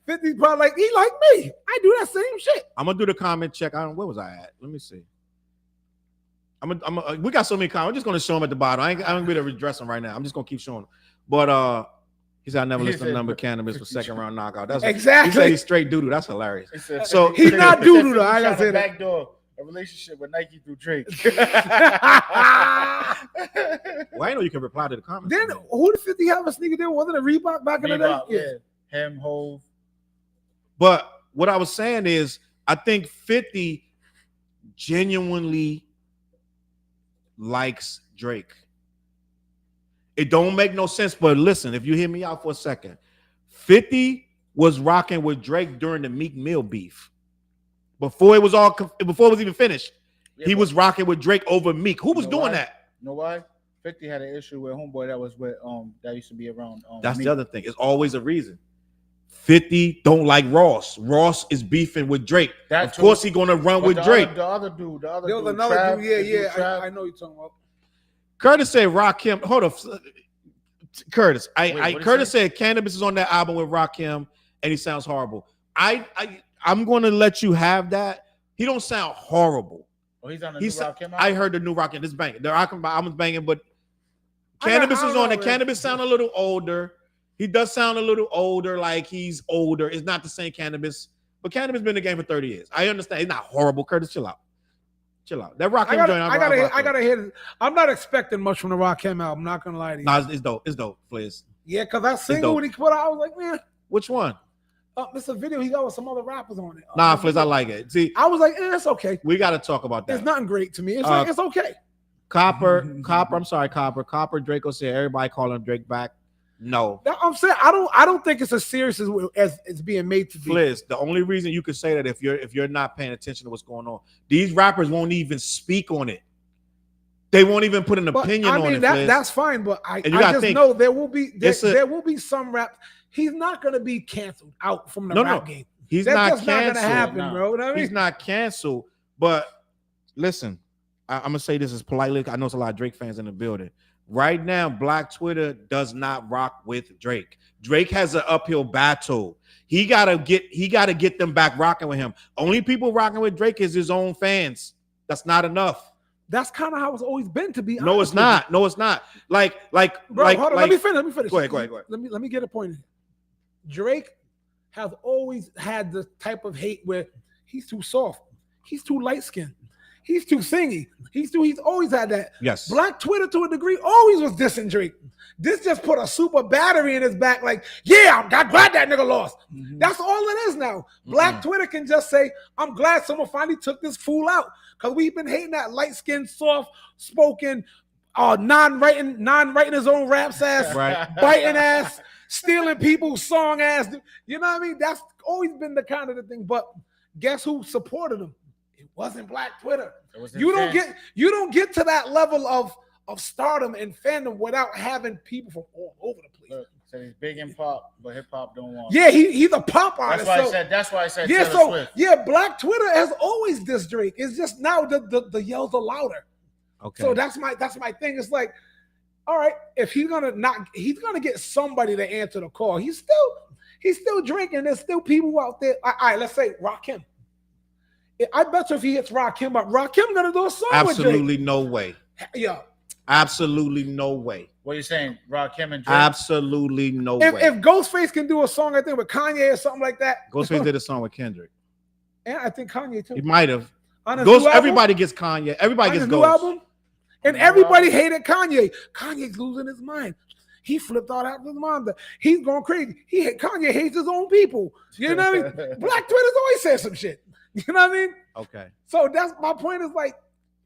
50's probably like, he like me. I do that same shit. I'm gonna do the comment check. Where was I at? Let me see. We got so many comments. I'm just gonna show them at the bottom. I ain't gonna be able to address them right now. I'm just gonna keep showing them. But he said I never He listened to said- number cannabis for second round knockout. That's Exactly. He said he's straight doo-doo. That's hilarious. He said, So- He's not doo-doo, though. I gotta say that. Backdoor a relationship with Nike through Drake. Well, I know you can reply to the comments. Then who did 50 have a sneaker deal? Wasn't it Reebok back in the day? Reebok, yeah. Him, Hove. But what I was saying is, I think 50 genuinely likes Drake. It don't make no sense, but listen, if you hear me out for a second, 50 was rocking with Drake during the Meek Mill beef. Before it was even finished, Yeah, he but was rocking with Drake over Meek. Who was You know doing why? that? You know why? 50 had an issue with homeboy that was with that used to be around. That's Meek. the other thing. It's always a reason. 50 don't like Ross. Ross is beefing with Drake. That's Of course, who- he gonna run But with Drake. The other dude. There was another Trav, dude. the Yeah. Trav. I know you're talking about. Curtis said Rakim. Hold up, Curtis. Wait, what'd he Curtis say? said Cannabis is on that album with Rakim, and he sounds horrible. I'm going to let you have that. He don't sound horrible. Oh, he's on the He's. new Rakim I album? heard the new Rakim. This banging. The Rakim album's banging, but I got- Cannabis I is don't on know, it. man. Cannabis sound a little older. He does sound a little older, like he's older. It's not the same Cannabis, but Cannabis been in the game for 30 years. I understand. It's not horrible. Curtis, chill out. Chill out. That Rakim I joint. gotta hit it. I'm not expecting much from the Rakim album. Not gonna lie to you. Nah, it's dope. It's dope, Fliz. Yeah, because that single dope. when he put out, I was like, man, Which one? it's a video he got with some other rappers on it. Nah, Fliz, I like it. See, I was like, it's okay. we got to talk about that. It's nothing great to me. It's Uh, like it's okay. Copper. I'm sorry, Copper. Draco said everybody calling Drake back. No. I'm saying I don't think it's as serious as it's being made to be. Fliz, the only reason you could say that if you're not paying attention to what's going on, these rappers won't even speak on it. They won't even put an But, opinion I mean, on it. Fliz. that's fine, but I And you gotta just think, know there will be there will be some rap. He's not gonna be canceled out from the No, rap no. game. He's That's not just not gonna canceled. happen, No. bro. You know what I mean? He's not canceled. But listen, I'm gonna say this as politely. I know it's a lot of Drake fans in the building. Right now, Black Twitter does not rock with Drake. Drake has an uphill battle. He gotta get them back rocking with him. Only people rocking with Drake is his own fans. That's not enough. That's kind of how it's always been, to be honest. No, it's not. No, it's not. Like, Bro, hold on. Let me finish. Go ahead. Let me get a point. Drake has always had the type of hate where he's too soft, he's too light skinned, he's too singy, he's always had that. Yes. Black Twitter to a degree always was dissing Drake. This just put a super battery in his back, like, yeah, I'm glad that nigga lost. Mhm. That's all it is now. Black Twitter can just say, I'm glad someone finally took this fool out. Because we've been hating that light-skinned, soft-spoken, non-writing his own raps ass, Right. biting ass, stealing people's song ass. You know what I mean? That's always been the kind of the thing. But guess who supported him? It wasn't Black Twitter. It was You don't intense. get to that level of stardom and fandom without having people from all over the place. Look, So he's big in pop, but hip hop don't want. Yeah, he's a pop artist. That's why I said yeah. Taylor Swift. Yeah, Black Twitter has always dissed Drake. It's just now the yells are louder. Okay. So that's my thing. It's like, all right, if he's gonna get somebody to answer the call. He's still drinking. There's still people out there. All right, let's say Rakim. I bet you if he hits Rakim up, Rakim gonna do a song with Drake. Absolutely no way. Yeah. Absolutely no way. What are you saying, Rakim and Drake? Absolutely no way. If Ghostface can do a song, I think with Kanye or something like that. Ghostface did a song with Kendrick. And I think Kanye too. He might have. On his new album? Everybody gets Kanye. Everybody On gets his new Ghost. album? And everybody hated Kanye. Kanye's losing his mind. He flipped out after his mom. He's going crazy. Kanye hates his own people. You know what I mean? Black Twitter's always said some shit. You know what I mean? Okay. So that's my point is like,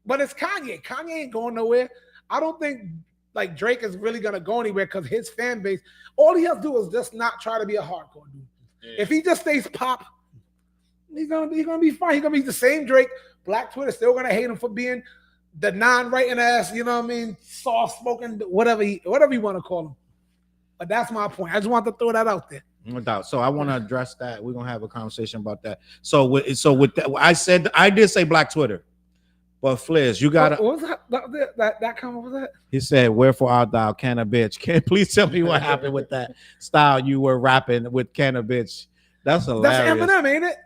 but it's Kanye. Kanye ain't going nowhere. I don't think like Drake is really gonna go anywhere because his fan base, all he has to do is just not try to be a hardcore dude. Yeah. If he just stays pop, he's gonna be fine. He's gonna be the same Drake. Black Twitter still gonna hate him for being the non-writing ass, you know what I mean, soft spoken, whatever you want to call him. But that's my point. I just want to throw that out there. No doubt. So I want to address that. We're gonna have a conversation about that. So with that, I did say Black Twitter, but Fliz, you gotta. What was that comment? Was that? He said, "Wherefore art thou, can a bitch?" Can please tell me what happened with that style you were rapping with, can a bitch? That's hilarious. That's Eminem, ain't it?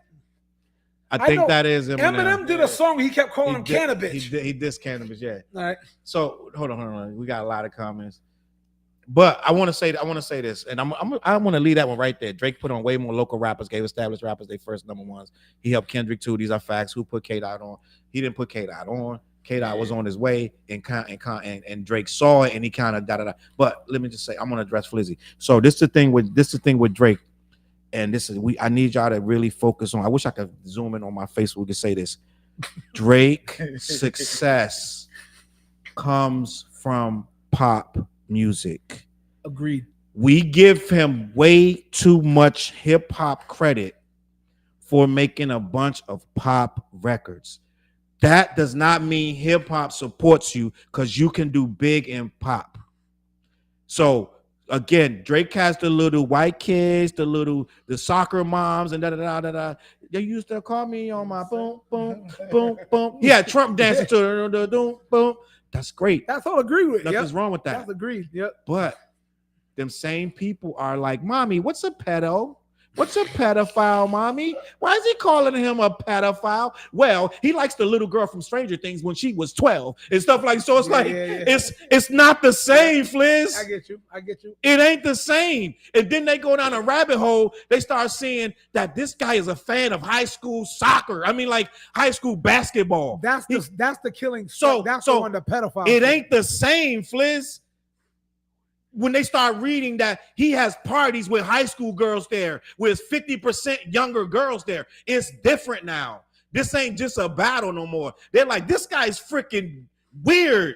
I think that is Eminem. Eminem did a song. He kept calling him cannabis. He dissed cannabis. Yeah. All right. So hold on. We got a lot of comments. But I want to say this, and I want to leave that one right there. Drake put on way more local rappers, gave established rappers their first number ones. He helped Kendrick too. These are facts. Who put K-Dot on? He didn't put K-Dot on. K-Dot was on his way, and Drake saw it, and he kind of da. But let me just say, I'm gonna address Flizzy. So this is the thing with Drake, and I need y'all to really focus on. I wish I could zoom in on my face so we could say this. Drake success comes from pop music. Agreed. We give him way too much hip hop credit for making a bunch of pop records. That does not mean hip hop supports you because you can do big in pop. So again, Drake has the little white kids, the soccer moms, and da. They used to call me on my boom, boom, boom, boom. Yeah, Trump dancing to the boom, boom. That's great. That's all agree with. Nothing's wrong with that. That's agreed. Yep. But them same people are like, mommy, what's a pedo? What's a pedophile, mommy? Why is he calling him a pedophile? Well, he likes the little girl from Stranger Things when she was 12 and stuff like so. It's it's not the same, Fliz. I get you. It ain't the same. And then they go down a rabbit hole. They start seeing that this guy is a fan of high school soccer. I mean, like high school basketball. That's the killing. So that's the one the pedophile. It ain't the same, Fliz. When they start reading that he has parties with high school girls there, with 50% younger girls there, it's different now. This ain't just a battle no more. They're like, this guy's freaking weird.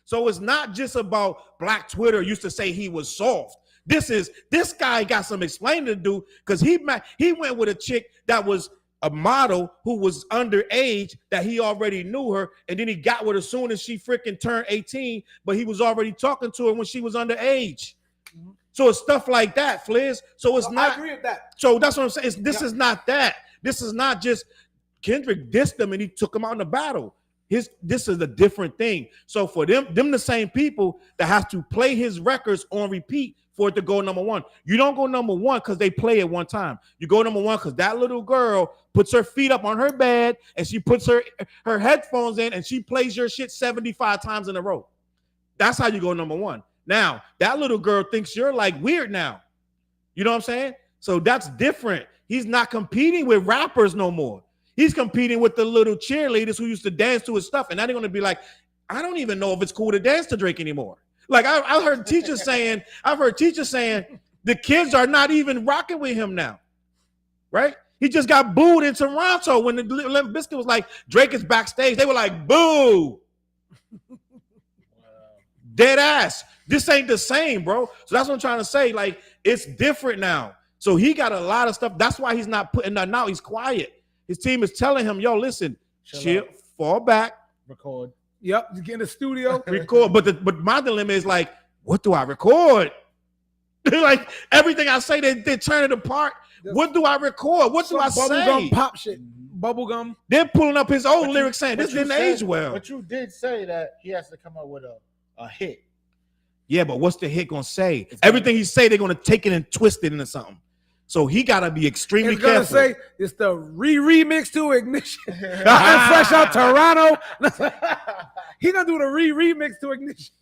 So it's not just about Black Twitter used to say he was soft. This guy got some explaining to do because he went with a chick that was a model who was underage, that he already knew her, and then he got with her as soon as she freaking turned 18, but he was already talking to her when she was underage. So it's stuff like that, Fliz. So it's not. I agree with that. So that's what I'm saying. This is not that. This is not just Kendrick dissed him and he took him out in the battle. This is a different thing. So for them the same people that have to play his records on repeat for it to go number one. You don't go number one because they play it one time. You go number one because that little girl puts her feet up on her bed and she puts her headphones in and she plays your shit 75 times in a row. That's how you go number one. Now, that little girl thinks you're like weird now. You know what I'm saying? So that's different. He's not competing with rappers no more. He's competing with the little cheerleaders who used to dance to his stuff. And now they're going to be like, I don't even know if it's cool to dance to Drake anymore. Like I've heard teachers saying the kids are not even rocking with him now, right? He just got booed in Toronto when the Limp Bizkit was like, Drake is backstage. They were like, boo. Wow. Dead ass. This ain't the same, bro. So that's what I'm trying to say. Like, it's different now. So he got a lot of stuff. That's why he's not putting nothing out. He's quiet. His team is telling him, yo, listen, chill, fall back. Record. Yep, you get in the studio. Record. But my dilemma is like, what do I record? Like everything I say, they turn it apart. What do I record? What do I say? Bubblegum pop shit. Bubblegum. They're pulling up his old lyrics saying this didn't age well. But you did say that he has to come up with a hit. Yeah, but what's the hit gonna say? Everything he say, they're gonna take it and twist it into something. So he gotta be extremely careful. It's gonna say it's the remix to Ignition. Fresh out Toronto. He gonna do the remix to Ignition.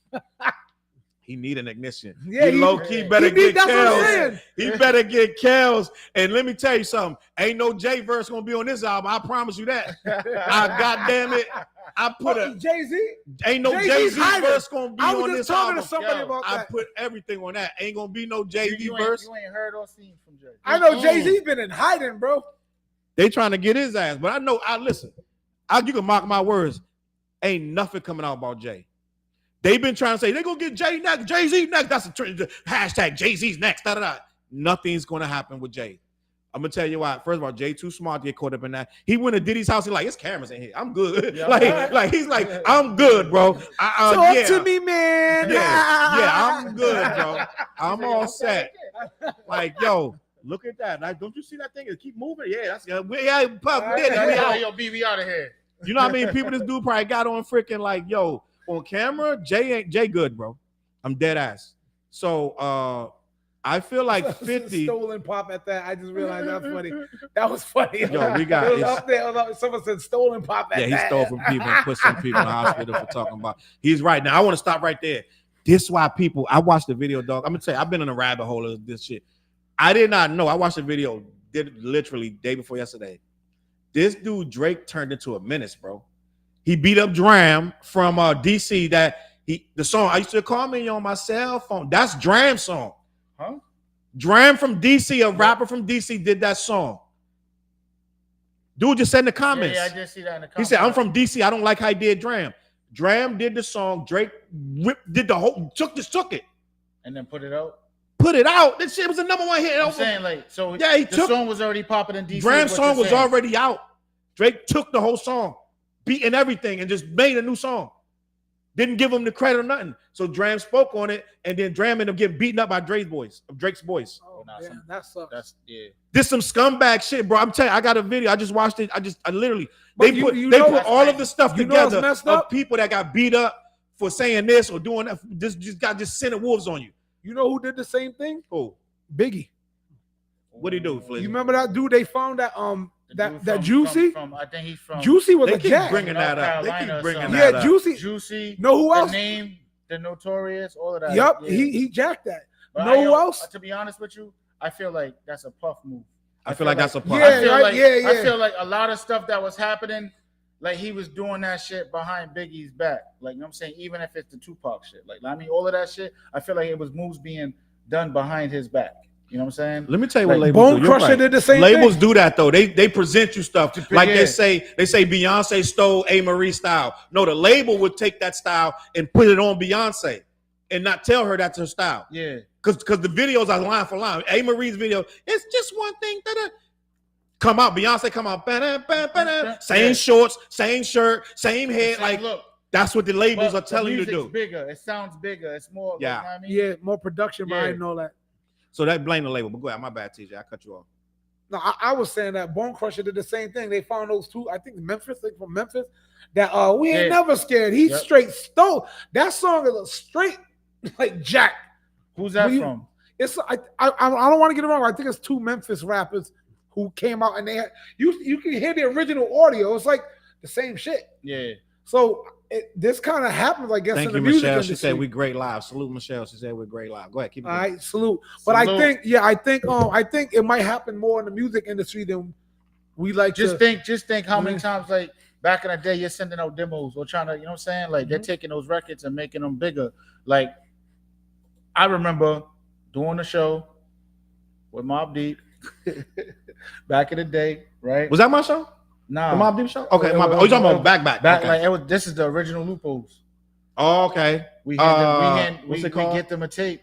He need an ignition. Yeah, he low key better get Kells. He better get Kells. And let me tell you something. Ain't no Jay verse gonna be on this album. I promise you that. Goddamn it. I put a Jay-Z. Ain't no Jay-Z verse gonna be on this album. I was just talking to somebody about that. I put everything on that. Ain't gonna be no Jay-Z verse. You ain't heard or seen from Jay. I know Jay-Z been in hiding, bro. They trying to get his ass, but I know. Listen. You can mark my words. Ain't nothing coming out about Jay. They've been trying to say they're gonna get Jay next, Jay-Z next. That's a hashtag Jay-Z's next. Nothing's gonna happen with Jay. I'm gonna tell you why. First of all, Jay too smart to get caught up in that. He went to Diddy's house. He's like, it's cameras in here. I'm good. Yeah, like he's like, I'm good, bro. Talk to me, man. Yeah, I'm good, bro. I'm all set. Like, yo, look at that. Like, don't you see that thing? It keep moving. Yeah, that's good. Puff Diddy. Yo, BB out of here. You know what I mean? People, this dude probably got on freaking like, yo, on camera, Jay good, bro. I'm dead ass. So I feel like 50 stolen pop at that. I just realized that's funny. That was funny. Yo, we got it was up there. Someone said stolen pop at that. Yeah, he stole from people and put some people in the hospital for talking about. He's right. Now I want to stop right there. This is why people. I watched the video, dog. I'm gonna tell you, I've been in a rabbit hole of this shit. I did not know. I watched the video. Did literally day before yesterday. This dude Drake turned into a menace, bro. He beat up Dram from DC. The song I used to call me on my cell phone. That's Dram's song. Huh? Dram from DC, a rapper from DC, did that song. Dude just said in the comments. Yeah, I did see that in the comments. He said, I'm from DC. I don't like how he did Dram. Dram did the song. Drake did the whole, took it. And then put it out? Put it out. This shit was the number one hit. I'm saying, like, so yeah, the song was already popping in DC. Dram's song was already out. Drake took the whole song, beating everything, and just made a new song. Didn't give him the credit or nothing. So Dram spoke on it, and then Dram ended up getting beaten up by Drake's boys. Oh, man, that sucks. This some scumbag shit, bro. I'm telling you, I got a video. I just watched it. I literally they put all of the stuff together of people that got beat up for saying this or doing that. Just sending wolves on you. You know who did the same thing? Who? Biggie. What'd he do, Flizzy? You remember that dude? They found that that Juicy. I think he's from. Juicy was they a keep jack. bringing that up. They keep bringing that yeah, up. Juicy. Know who else? The name, the Notorious, all of that. Yep, yeah. he jacked that. But know who else? To be honest with you, I feel like that's a Puff move. I feel like that's a Puff. Yeah, I feel like a lot of stuff that was happening, like he was doing that shit behind Biggie's back. Like, you know what I'm saying? Even if it's the Tupac shit. Like, I mean, all of that shit, I feel like it was moves being done behind his back. You know what I'm saying? Let me tell you what labels Bone do. Crusher did the same labels thing. do that though. They present you stuff like they say Beyonce stole A. Marie style. No, the label would take that style and put it on Beyonce and not tell her that's her style. Yeah. Because the videos are line for line. A. Marie's video, it's just one thing. Come out, Beyonce come out. Same shorts, same shirt, same head. Same like look. That's what the labels are telling you to do. Bigger. It sounds bigger. It's more. Yeah. Like, you know what I mean? Yeah, more production behind and all that. So that blame the label. But go ahead. My bad, TJ. I cut you off. No, I was saying that Bone Crusher did the same thing. They found those two, I think from Memphis, that we ain't never scared. He straight stole. That song is a straight like Jack. Who's that from? It's I don't want to get it wrong. I think it's two Memphis rappers who came out and they had you can hear the original audio. It's like the same shit. Yeah. So this kind of happens, I guess. Thank in you, the music Michelle. industry. She said we great live. Salute, Michelle. She said we're great live. Go ahead, keep it going. All right, salute. But I think it might happen more in the music industry than we like. Just think how many times like back in the day you're sending out demos or trying to, you know what I'm saying? Like they're taking those records and making them bigger. Like I remember doing a show with Mobb Deep back in the day, right? Was that my show? Nah. The Mobb Deep show? Okay, my bad. Oh, you're talking about back. Okay. Like it was. This is the original Loopholes. Oh, okay. We get them a tape.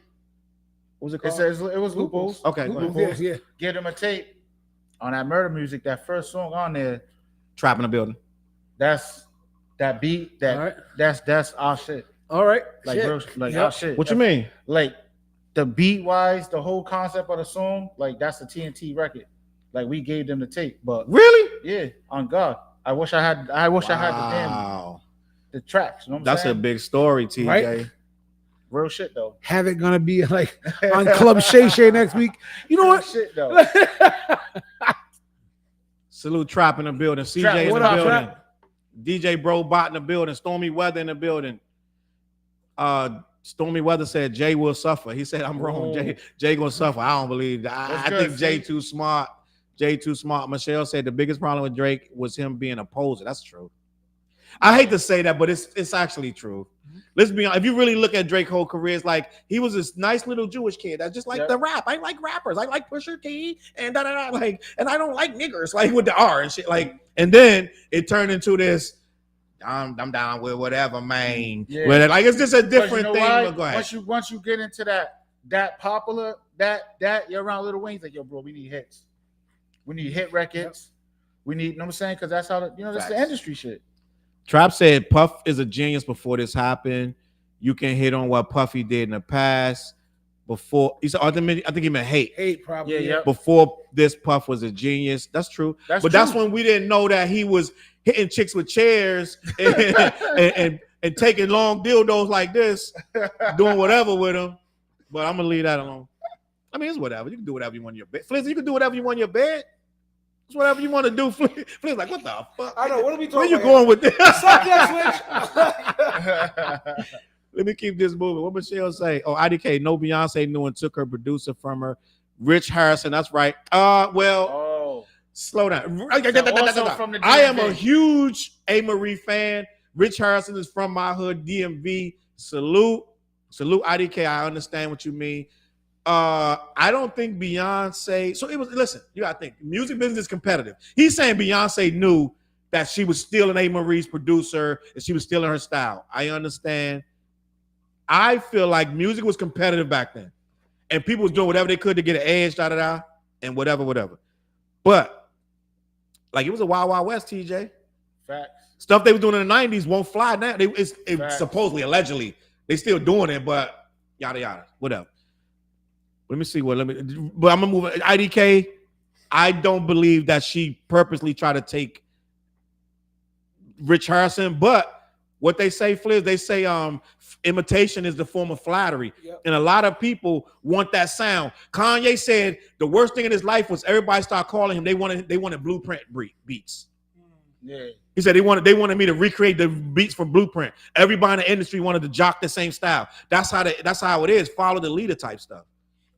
What was it called? It was Loopholes. Okay. Loopholes, yeah. Get them a tape on that Murder Music. That first song on there. Trap in the Building. That's that beat. That's our shit. All right. Like real, like our shit. What you mean? Like the beat wise, the whole concept of the song, like that's the TNT record. Like we gave them the tape, but Really? yeah, on God, I wish I had the tracks. You know what I'm That's saying? a big story, TJ. Right? Real shit though. Have it gonna be like on Club Shay Shay next week. You know Real what? shit though. Salute Trap in the building. CJ Trap, in the what up, building. Trap? DJ Bro Bot in the building. Stormy Weather in the building. Stormy Weather said Jay will suffer. He said I'm wrong. Ooh. Jay gonna suffer. I don't believe that. I good, think Jay see? too smart. Jay too smart. Michelle said the biggest problem with Drake was him being a poser. That's true. I hate to say that, but it's actually true. Let's be honest. If you really look at Drake's whole career, it's like he was this nice little Jewish kid that just like the rap. I like rappers. I like Pusha T and da da da. Like, and I don't like niggers like with the R and shit. Like, and then it turned into this. I'm down with whatever, man. Yeah. But like it's just a different you know thing. why? But go ahead. Once you get into that popular you're around Lil Wayne's like, yo, bro, we need hits. We need hit records. We need, you know what I'm saying? Because that's how that's the industry shit. Trap said Puff is a genius before this happened. You can hit on what Puffy did in the past. Before he said, I think he meant hate. Hate probably. Yeah. Before this, Puff was a genius. That's true. That's when we didn't know that he was hitting chicks with chairs and taking long dildos like this, doing whatever with them. But I'm gonna leave that alone. I mean, it's whatever. You can do whatever you want in your bed. Flizzy, you can do whatever you want in your bed. It's whatever you want to do. Flizzy, like, what the fuck? I know. What are we talking Where you about? going with this? Suck that switch. Let me keep this moving. What Michelle say? Oh, IDK, no Beyonce knew and took her producer from her. Rich Harrison, that's right. Slow down. I am a huge A. Marie fan. Rich Harrison is from my hood, DMV. Salute IDK. I understand what you mean. I don't think Beyonce. So it was. Listen, you gotta think. Music business is competitive. He's saying Beyonce knew that she was stealing A. Marie's producer and she was stealing her style. I understand. I feel like music was competitive back then, and people was doing whatever they could to get an edge, and whatever. But like it was a Wild Wild West, TJ. Facts. Stuff they were doing in the '90s won't fly now. It's supposedly, allegedly, they still doing it, but yada yada, whatever. But I'm gonna move it. IDK. I don't believe that she purposely tried to take Rich Harrison, but what they say, Fliz, they say imitation is the form of flattery. Yep. And a lot of people want that sound. Kanye said the worst thing in his life was everybody started calling him. They wanted Blueprint beats. Yeah. He said they wanted me to recreate the beats from Blueprint. Everybody in the industry wanted to jock the same style. That's how it is. Follow the leader type stuff.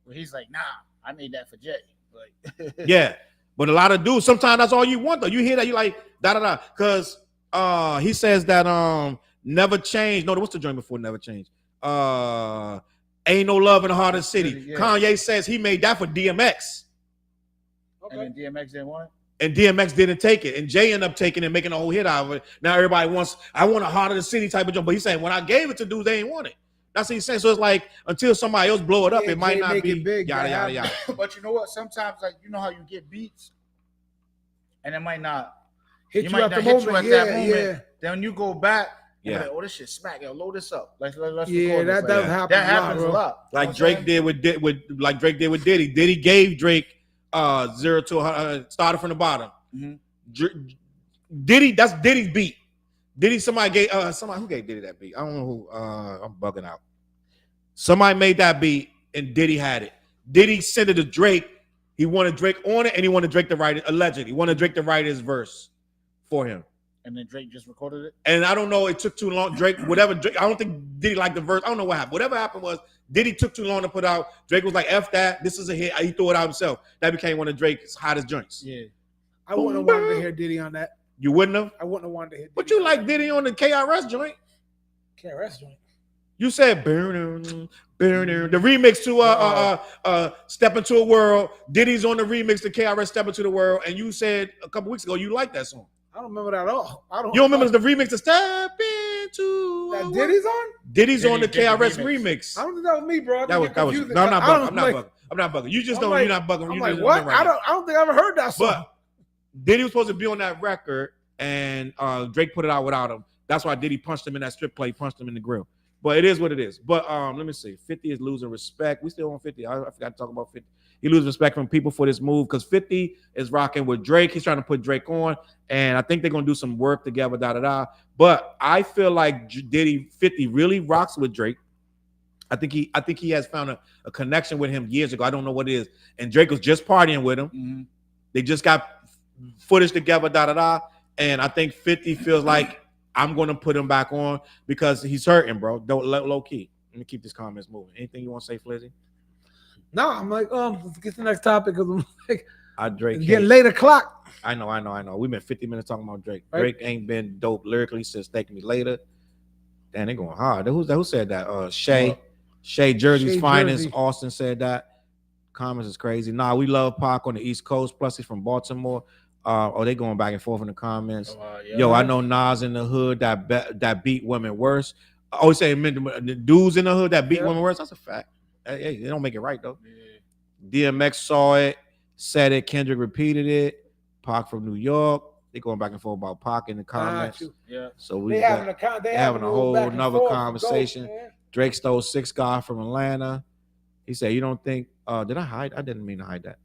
Well, he's like, nah, I made that for Jay. Like, yeah. But a lot of dudes, sometimes that's all you want though. You hear that, you like da. Because he says that Never Change. No, what's the joint before Never Change? Ain't No Love in the Heart of the City. Yeah. Kanye says he made that for DMX. Okay. And then DMX didn't want it? And DMX didn't take it. And Jay ended up taking it and making a whole hit out of it. Now everybody wants, I want a Heart of the City type of joint. But he's saying when I gave it to dudes, they ain't want it. That's what he's saying. So it's like until somebody else blow it up, it might not be big, yada. But you know what? Sometimes, like, you know how you get beats and it might not hit you at that moment. Then when you go back, like, oh, this shit smack. Yo, load this up. Let's that this. does happen. That happens a lot. Like Drake did with Diddy. Diddy gave Drake 0 to 100, started from the bottom. Mm-hmm. Diddy, that's Diddy's beat. Diddy, somebody gave who gave Diddy that beat? I don't know who. I'm bugging out. Somebody made that beat and Diddy had it. Diddy sent it to Drake. He wanted Drake on it and he wanted Drake to write it. Allegedly, he wanted Drake to write his verse for him. And then Drake just recorded it. And I don't know, it took too long. Drake, I don't think Diddy liked the verse. I don't know what happened. Whatever happened was Diddy took too long to put out. Drake was like, F that. This is a hit. He threw it out himself. That became one of Drake's hottest joints. Yeah. I wouldn't have wanted to hear Diddy on that. You wouldn't have? I wouldn't have wanted to hear Diddy. But you like Diddy on the KRS joint. KRS joint. You said the remix to Step Into a World. Diddy's on the remix to KRS Step Into the World. And you said a couple weeks ago you liked that song. I don't remember that at all. You don't remember the remix to Step Into that Diddy's on? Diddy's on the KRS remix. I don't think that was me, bro. That was no, I'm not bugging. You just don't. You're not bugging. I'm like, what? I don't think I ever heard that song. But Diddy was supposed to be on that record, and Drake put it out without him. That's why Diddy punched him in that strip play, punched him in the grill. But it is what it is. But let me see. 50 is losing respect. We still on 50. I forgot to talk about 50. He loses respect from people for this move because 50 is rocking with Drake. He's trying to put Drake on, and I think they're gonna do some work together. But I feel like 50 really rocks with Drake. I think he has found a connection with him years ago. I don't know what it is. And Drake was just partying with him. Mm-hmm. They just got footage together. And I think 50 feels like I'm going to put him back on because he's hurting, bro. Don't low key. Let me keep these comments moving. Anything you want to say, Flizzy? No, I'm like, let's get to the next topic because I'm like, Drake it's getting late o'clock. I know. We've been 50 minutes talking about Drake. Right? Drake ain't been dope lyrically since Take Me Later. Damn, they going hard. Who said that? Shea Jersey's finest. Jersey. Austin said that. Comments is crazy. Nah, we love Pac on the East Coast. Plus, he's from Baltimore. They going back and forth in the comments. Yeah. Yo, I know Nas in the hood that beat women worse. I always say the dudes in the hood that beat women worse. That's a fact. Hey, they don't make it right though. Yeah. DMX saw it, said it. Kendrick repeated it. Pac from New York. They going back and forth about Pac in the comments. Yeah. So they having a whole another conversation. Drake stole 6 guys from Atlanta. He said, "You don't think? Did I hide? I didn't mean to hide that.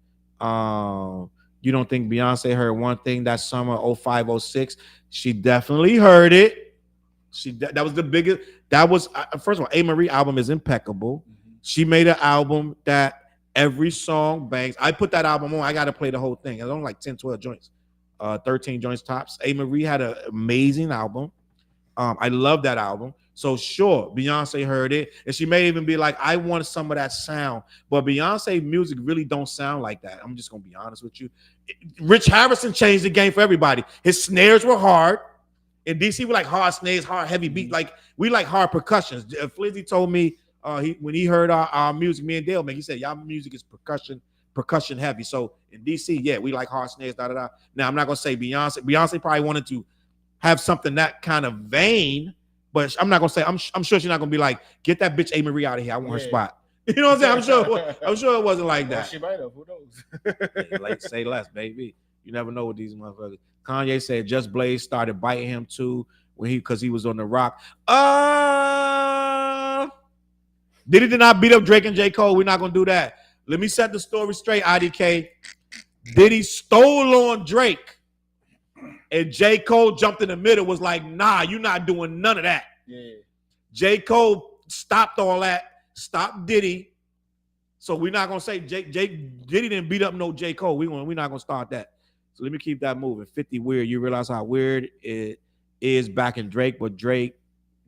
You don't think Beyonce heard one thing that summer 05, 06? She definitely heard it. That was the biggest. That was first of all, A. Marie album is impeccable. Mm-hmm. She made an album that every song bangs. I put that album on. I got to play the whole thing. It's only like 10, 12 joints, 13 joints tops. A. Marie had an amazing album. I love that album. So sure, Beyonce heard it, and she may even be like, "I want some of that sound." But Beyonce music really don't sound like that. I'm just gonna be honest with you. Rich Harrison changed the game for everybody. His snares were hard. In DC, we like hard snares, hard heavy beat. Like we like hard percussions. Flizzy told me when he heard our music, me and Dale, man, he said, "Y'all music is percussion heavy." So in DC, yeah, we like hard snares. Now I'm not gonna say Beyonce. Beyonce probably wanted to have something that kind of vein. But I'm not gonna say. I'm sure she's not gonna be like, "Get that bitch A. Marie out of here. I want her spot." You know what I'm saying? I'm sure it wasn't like that. Well, she might have. Who knows? Like, say less, baby. You never know with these motherfuckers. Kanye said Just Blaze started biting him too because he was on the rock. Diddy did not beat up Drake and J. Cole. We're not gonna do that. Let me set the story straight, IDK. Diddy stole on Drake. And J. Cole jumped in the middle, was like, "Nah, you're not doing none of that." Yeah. J. Cole stopped all that, stopped Diddy. So we're not gonna say Diddy didn't beat up no J. Cole. We're not gonna start that. So let me keep that moving. 50 weird. You realize how weird it is back in Drake, but Dre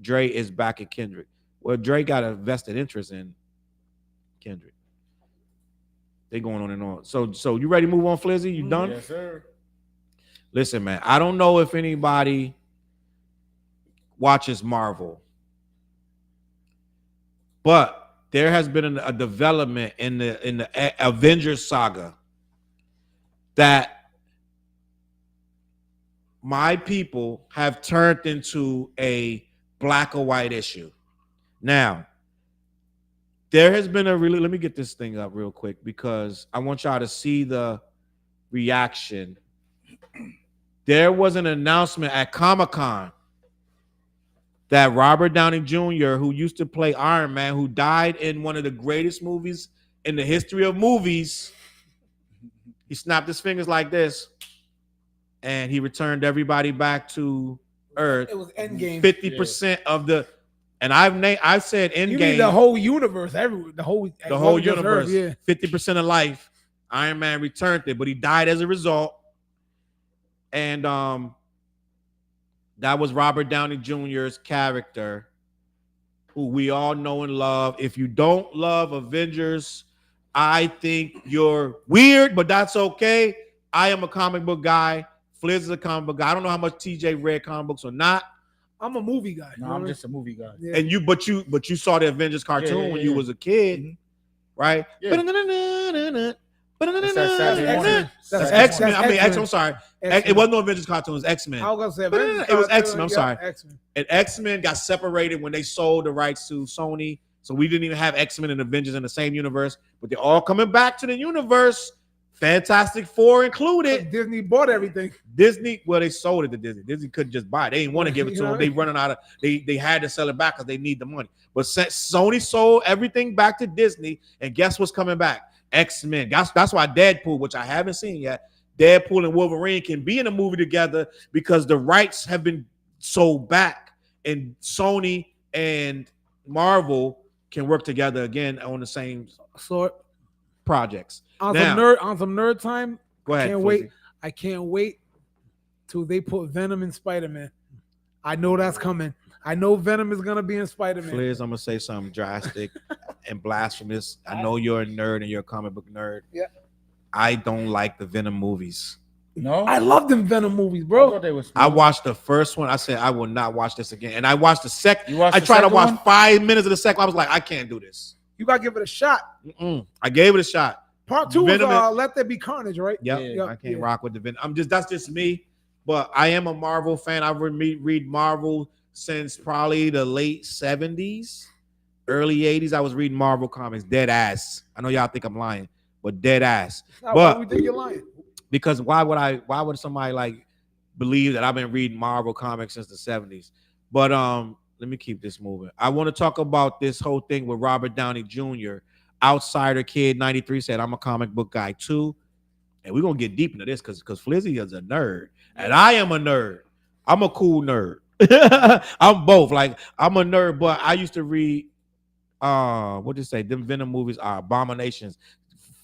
is back in Kendrick. Well, Drake got a vested interest in Kendrick. They going on and on. So you ready to move on, Flizzy? You done? Yes, sir. Listen, man, I don't know if anybody watches Marvel, but there has been a development in the Avengers saga that my people have turned into a black or white issue. Now, there has been let me get this thing up real quick because I want y'all to see the reaction. There was an announcement at Comic-Con that Robert Downey Jr., who used to play Iron Man, who died in one of the greatest movies in the history of movies, he snapped his fingers like this, and he returned everybody back to Earth. It was Endgame. 50% of the, and I've said Endgame. You mean the whole universe, the whole universe. Earth, yeah. 50% of life. Iron Man returned it, but he died as a result. And that was Robert Downey Jr.'s character, who we all know and love. If you don't love Avengers, I think you're weird, but that's okay. I am a comic book guy. Fliz is a comic book guy. I don't know how much TJ read comic books or not. I'm a movie guy. No, I'm just a movie guy. Yeah. And but you saw the Avengers cartoon when you was a kid, right? Yeah. That's X-Men. I mean, X-Men. I'm sorry. It wasn't no Avengers cartoon. It was X-Men. I was gonna say it was X-Men. I'm sorry. X-Men. And X-Men got separated when they sold the rights to Sony. So we didn't even have X-Men and Avengers in the same universe. But they're all coming back to the universe Fantastic Four included. Disney bought everything. Disney, well, they sold it to Disney. Disney couldn't just buy it. They didn't want to give it to You know them. They running out of. They had to sell it back because they need the money. But Sony sold everything back to Disney, and guess what's coming back? X-Men. That's why Deadpool, which I haven't seen yet, Deadpool and Wolverine can be in a movie together because the rights have been sold back, and Sony and Marvel can work together again on the same So projects. on Now, some nerd time. go ahead. Can't wait. I can't wait till they put Venom in Spider-Man. I know that's coming. I know Venom is gonna be in Spider-Man. Fliz, I'm gonna say something drastic and blasphemous. I know you're a nerd and you're a comic book nerd. Yeah. I don't like the Venom movies. No, I love them Venom movies, I bro. thought they was. I watched the first one. I said I will not watch this again. And I watched the second. You watched I the tried to second watch one? 5 minutes of the second. I was like, I can't do this. You gotta give it a shot. I gave it a shot. Part 2 Venom is Let There Be Carnage, right? Yep. Yeah, I can't rock with the Venom. That's just me. But I am a Marvel fan. I read Marvel since probably the late 70s, early 80s. I was reading Marvel comics, dead ass. I know y'all think I'm lying, but dead ass. Why But we think you're lying? because why would somebody like believe that I've been reading Marvel comics since the 70s? But let me keep this moving. I want to talk about this whole thing with Robert Downey Jr. Outsider Kid 93 said, I'm a comic book guy too. And we're gonna get deep into this because Flizzy is a nerd. And I am a nerd. I'm a cool nerd. I'm both. Like, I'm a nerd, but I used to read what did you say? Them Venom movies are abominations.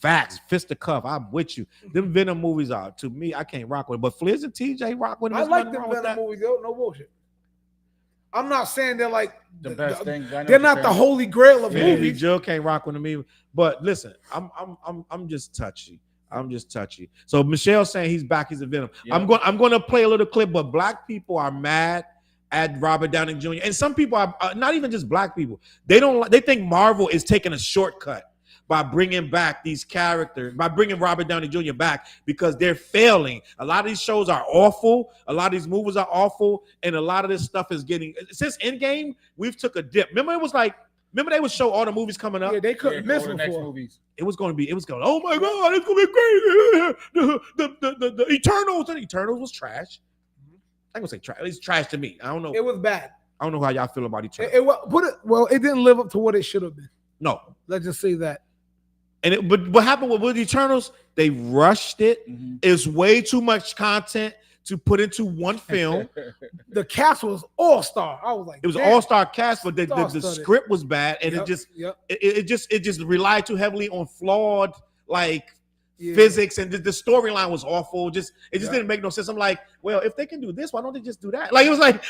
Facts, fist to cuff. I'm with you. Them Venom movies are, to me, I can't rock with it. But Fliz and TJ rock with them. I There's like nothing them wrong with Venom that. movies, yo. No bullshit. I'm not saying they're like The best thing. I know They're what not you're the saying. holy grail of Yeah, movies. Jill can't rock with them either. But listen, I'm just touchy. I'm just touchy. So Michelle's saying he's back. He's a Venom. Yeah. I'm going to play a little clip. But black people are mad at Robert Downey Jr. And some people are not even just black people. They think Marvel is taking a shortcut by bringing back these characters, by bringing Robert Downey Jr. back because they're failing. A lot of these shows are awful. A lot of these movies are awful. And a lot of this stuff is getting, since Endgame, we've took a dip. Remember they would show all the movies coming up? Yeah, they couldn't miss all the next before. movies. It was going, oh my God, it's going to be crazy. The Eternals, and Eternals was trash. I'm going to say trash. It's trash to me. I don't know. It was bad. I don't know how y'all feel about Eternals. It didn't live up to what it should have been. No. Let's just say that. And but what happened with Eternals? They rushed it. Mhm. It's way too much content to put into one film. The cast was all-star. I was like, It was an damn. all-star cast, but the Star-studded. script was bad, and Yep, yep. it just relied too heavily on flawed Yeah. physics, and the storyline was awful. It just Yeah. didn't make no sense. I'm like, well, if they can do this, why don't they just do that? Like it was like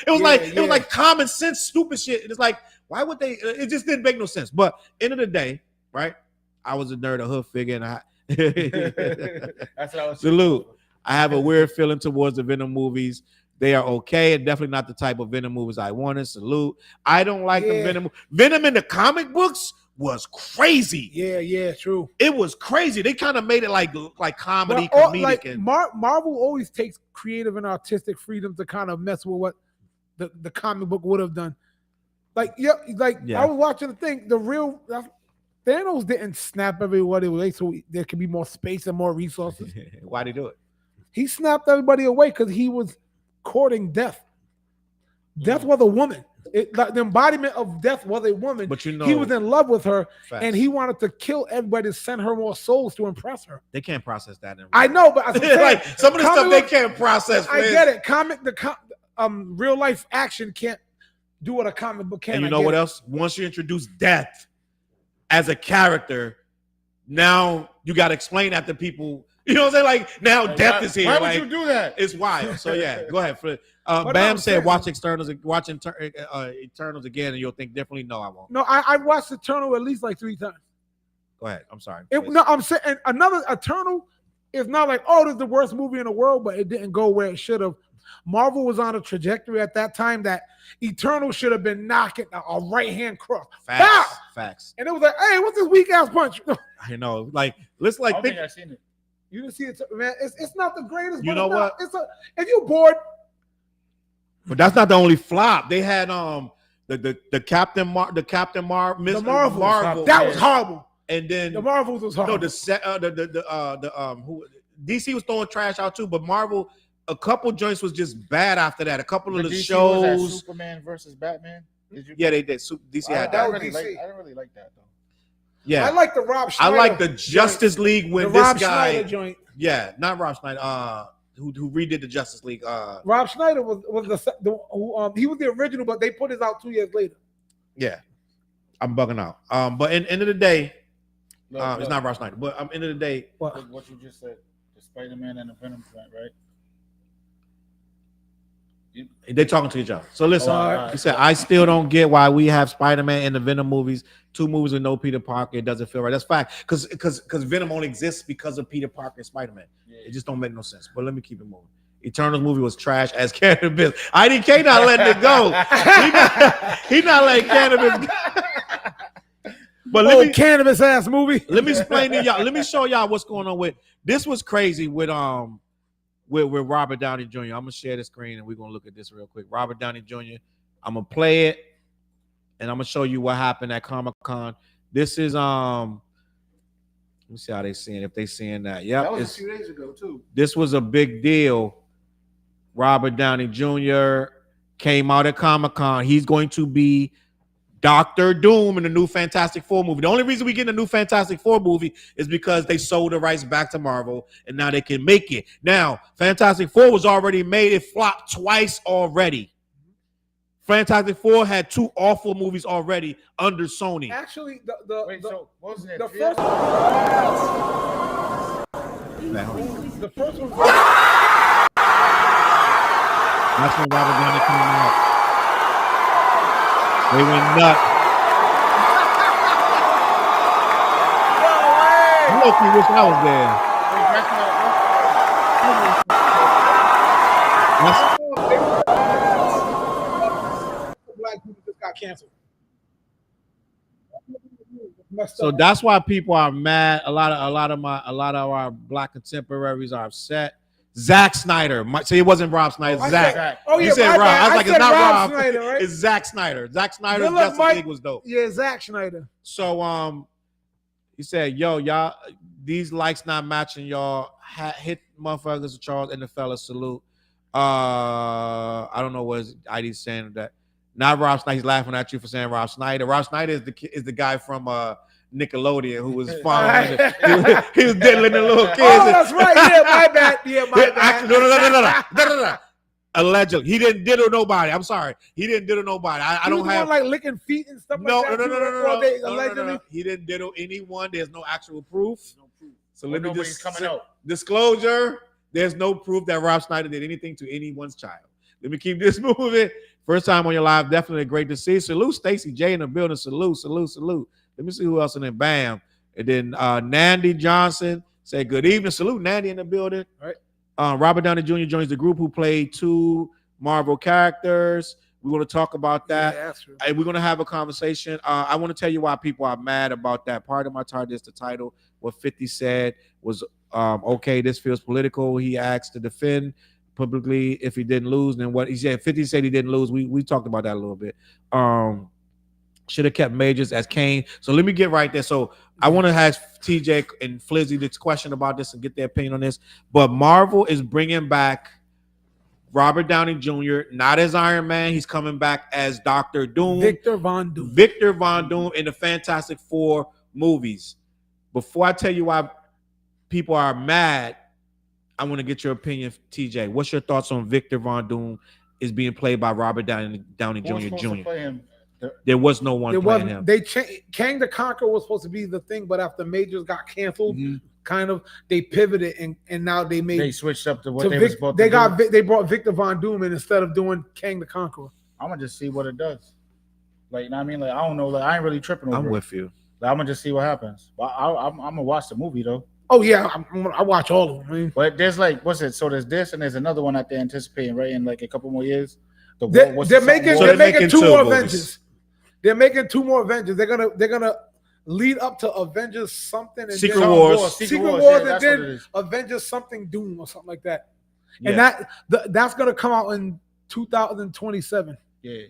common sense, stupid shit. And it's like, why would they? It just didn't make no sense. But end of the day, right? I was a nerd, a hood figure, and That's what I was. salute. I have a weird feeling towards the Venom movies. They are okay, and definitely not the type of Venom movies I wanted. Salute. I don't like the Venom. Venom in the comic books was crazy. Yeah, true. It was crazy. They kind of made it like comedy, comedic, and Marvel always takes creative and artistic freedom to kind of mess with what the comic book would have done. I was watching the thing. The real Thanos didn't snap everybody away so there could be more space and more resources. Why'd he do it? He snapped everybody away because he was courting death. Death was a woman. The embodiment of death was a woman. But you know, he was in love with her, facts. and he wanted to kill everybody to send her more souls to impress her. They can't process that. I know, but like some of the stuff they can't process. I get it. Real life action can't do what a comic book can. And you know what else? Once you introduce death as a character, now you got to explain that to people. You know what I'm saying? Like now, death is here. Why would you do that? It's wild. So yeah, go ahead. Bam I'm said, saying- "Watch Eternals again, and you'll think differently." No, I won't. No, I watched Eternal at least like 3 times. Go ahead. I'm sorry. I'm saying another Eternal is not like, oh, this is the worst movie in the world, but it didn't go where it should have. Marvel was on a trajectory at that time that Eternal should have been knocking a right hand cross. Facts. Facts. And it was like, hey, what's this weak ass punch? I know. Like, let's like I don't think. think I've seen it. You didn't see it, man. It's not the greatest. You but know what? If you're bored, But that's not the only flop. They had the Captain Marvel. That was horrible. and then The Marvels was hard. no, who DC was throwing trash out too, but Marvel, a couple joints was just bad after that. A couple of the DC shows, was that Superman versus Batman. Yeah, they did. DC had that. I didn't really like that though. Yeah, I like the Rob Schneider. I like the Justice League when the this Rob guy. Schneider joint. Yeah, not Rob Schneider. Who redid the Justice League? Rob Schneider was he was the original, but they put his out 2 years later. Yeah, I'm bugging out. But in end of the day, Look. it's not Rob Schneider. But end of the day, what you just said, the Spider-Man and the Venom joint, right? they talking to each other. So listen, right. he said, I still don't get why we have Spider-Man and the Venom movies, 2 movies with no Peter Parker. It doesn't feel right. That's fact. Because Venom only exists because of Peter Parker and Spider-Man. Yeah. It just don't make no sense. But let me keep it moving. Eternals movie was trash as cannabis. IDK not letting it go. He not letting cannabis go. But cannabis ass movie. let me explain to y'all. Let me show y'all what's going on with this. Was crazy with Robert Downey Jr. I'm gonna share the screen and we're gonna look at this real quick. Robert Downey Jr. I'm gonna play it and I'm gonna show you what happened at Comic-Con. This is let me see how they seeing if they seeing that. Yep, That was a few days ago too. this was a big deal. Robert Downey Jr. came out at Comic-Con. He's going to be Dr. Doom in the new Fantastic Four movie. The only reason we get a new Fantastic Four movie is because they sold the rights back to Marvel, and now they can make it. Now, Fantastic Four was already made. It flopped twice already. Fantastic Four had 2 awful movies already under Sony. Actually, So wasn't it the three of first them? the first one. That's when Robert Downey came out. They went nuts. I low-key wish I was there. Black people just got canceled. So that's why people are mad. A lot of our black contemporaries are upset. Zack Snyder. Say it wasn't Rob Snyder. Zach. Oh yeah, You said Rob. I was like, it's not Rob. Snyder, right? It's Zack Snyder. Zack Snyder's Good luck, Justice Mike. League was dope. Yeah, Zack Snyder. So he said, "Yo, y'all, these likes not matching. Y'all hit motherfuckers with Charles and the fella salute." I don't know what his ID saying that. Not Rob Snyder. He's laughing at you for saying Rob Snyder. Rob Snyder is the guy from Nickelodeon who was following. he was diddling the little kids. Oh, that's right. Yeah, my bad. Yeah, my bad. No. Allegedly, he didn't diddle nobody. I'm sorry, he didn't diddle nobody. I don't have like licking feet and stuff like that. No. He didn't diddle anyone. There's no actual proof. So let me just coming out. Disclosure. There's no proof that Rob Snyder did anything to anyone's child. Let me keep this moving. First time on your live, definitely great to see. Salute Stacey J in the building. Salute. Let me see who else in there. Bam. And then Nandy Johnson said good evening. Salute Nandy in the building. All right. Robert Downey Jr. joins the group who played 2 Marvel characters. We're going to talk about that. Yeah, that's true. And we're going to have a conversation. I want to tell you why people are mad about that. Part of my target is the title. What 50 said was, okay, this feels political. He asked to defend publicly if he didn't lose. Then what he said, 50 said he didn't lose. We talked about that a little bit. Should have kept Majors as Kane. So let me get right there. So I want to ask TJ and Flizzy this question about this and get their opinion on this. But Marvel is bringing back Robert Downey Jr. not as Iron Man. He's coming back as Dr. Doom. Victor Von Doom in the Fantastic Four movies. Before I tell you why people are mad, I want to get your opinion, TJ. What's your thoughts on Victor Von Doom is being played by Robert Downey Jr. There was no one playing him. Kang the Conqueror was supposed to be the thing, but after Majors got canceled, kind of they pivoted and now they switched up to what they were supposed to do. They brought Victor Von Doom in instead of doing Kang the Conqueror. I'm gonna just see what it does. Like, you know what I mean? Like, I don't know. Like, I ain't really tripping over I'm it. with you. Like, I'm gonna just see what happens. But I'm gonna watch the movie though. Oh yeah, I watch all of them. Man. But there's like, what's it? So there's this and there's another one that they're anticipating, right? In like a couple more years. They're making 2 more Avengers. They're making 2 more Avengers. They're gonna lead up to Avengers something and Secret Wars, and then Avengers something Doom or something like that. Yeah. And that's gonna come out in 2027. Yeah.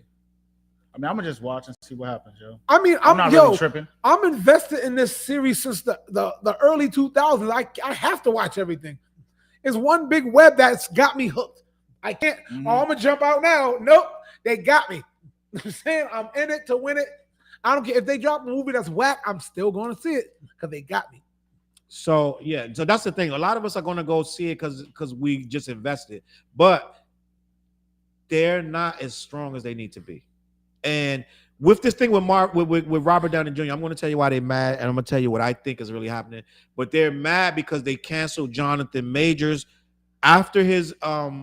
I mean, I'm gonna just watch and see what happens, yo. I mean, I'm not really tripping. I'm invested in this series since the early 2000s. I have to watch everything. It's one big web that's got me hooked. I can't. Mhm. Oh, I'm gonna jump out now. Nope, they got me. I'm saying I'm in it to win it. I don't care if they drop a movie that's whack. I'm still going to see it because they got me. So yeah, so that's the thing. A lot of us are going to go see it because we just invested, but they're not as strong as they need to be. And with this thing with Robert Downey Jr., I'm going to tell you why they're mad, and I'm going to tell you what I think is really happening. But they're mad because they canceled Jonathan Majors after his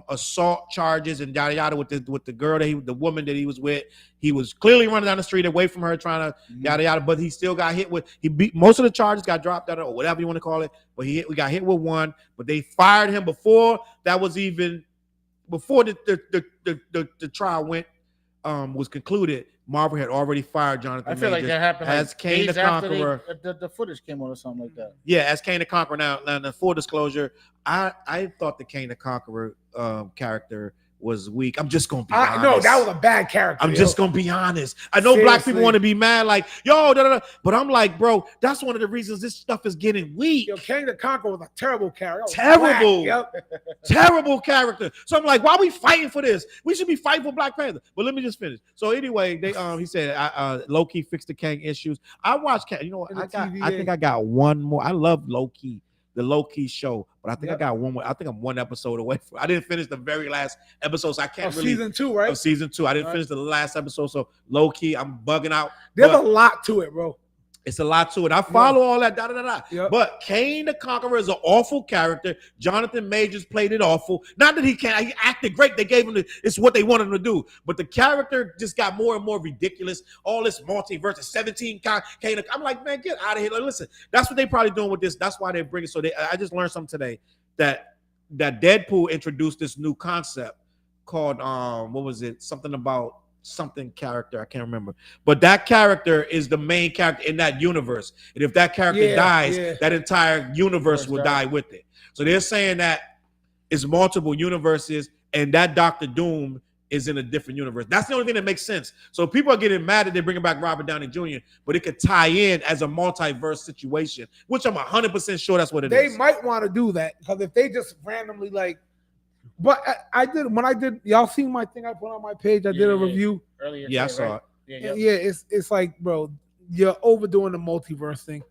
assault charges and yada yada with the girl the woman that he was with. He was clearly running down the street away from her, trying to yada yada, but he still got hit with. Most of the charges got dropped out or whatever you want to call it. But we got hit with one. But they fired him before that was even before the trial was concluded. Marvel had already fired Jonathan. I feel Majors like that happened as like Kane the Conqueror. the footage came on or something like that. Yeah, as Kane the Conqueror. Now, full disclosure, I thought the Kane the Conqueror character was weak. I'm just gonna be honest. No, that was a bad character. I'm just gonna be honest. I know black people want to be mad, like yo, but I'm like, bro, that's one of the reasons this stuff is getting weak. Yo, Kane the Conqueror was a terrible character. Terrible, terrible character. So I'm like, why are we fighting for this? We should be fighting for Black Panther. But let me just finish. So anyway, he said Loki fixed the Kang issues. I watched Kang. You know what? I think I got one more. I love Loki. The Low-Key show, but I think I got one more. I think I'm one episode away from. I didn't finish the very last episode, so I can't really. Season 2, right? Season 2. I didn't finish the last episode, so low-key, I'm bugging out. There's a lot to it, bro. It's a lot to it. I follow all that. Yep. But Kane the Conqueror is an awful character. Jonathan Majors played it awful. Not that he can't. He acted great. They gave him it's what they wanted him to do. But the character just got more and more ridiculous. All this multiverse, 17 Kane. I'm like, man, get out of here. Like, listen, that's what they probably doing with this. That's why they're bringing. So I just learned something today that Deadpool introduced this new concept called what was it? Something about. Something character, I can't remember, but that character is the main character in that universe, and if that character dies, that entire universe will die with it. So they're saying that it's multiple universes, and that Doctor Doom is in a different universe. That's the only thing that makes sense. So people are getting mad that they're bringing back Robert Downey Jr., but it could tie in as a multiverse situation, which I'm 100% sure that's what it is. They might want to do that because if they just randomly like. But I did when I did. Y'all seen my thing I put on my page? I did a review earlier. Yeah, I saw it. Yeah, it's like, bro, you're overdoing the multiverse thing.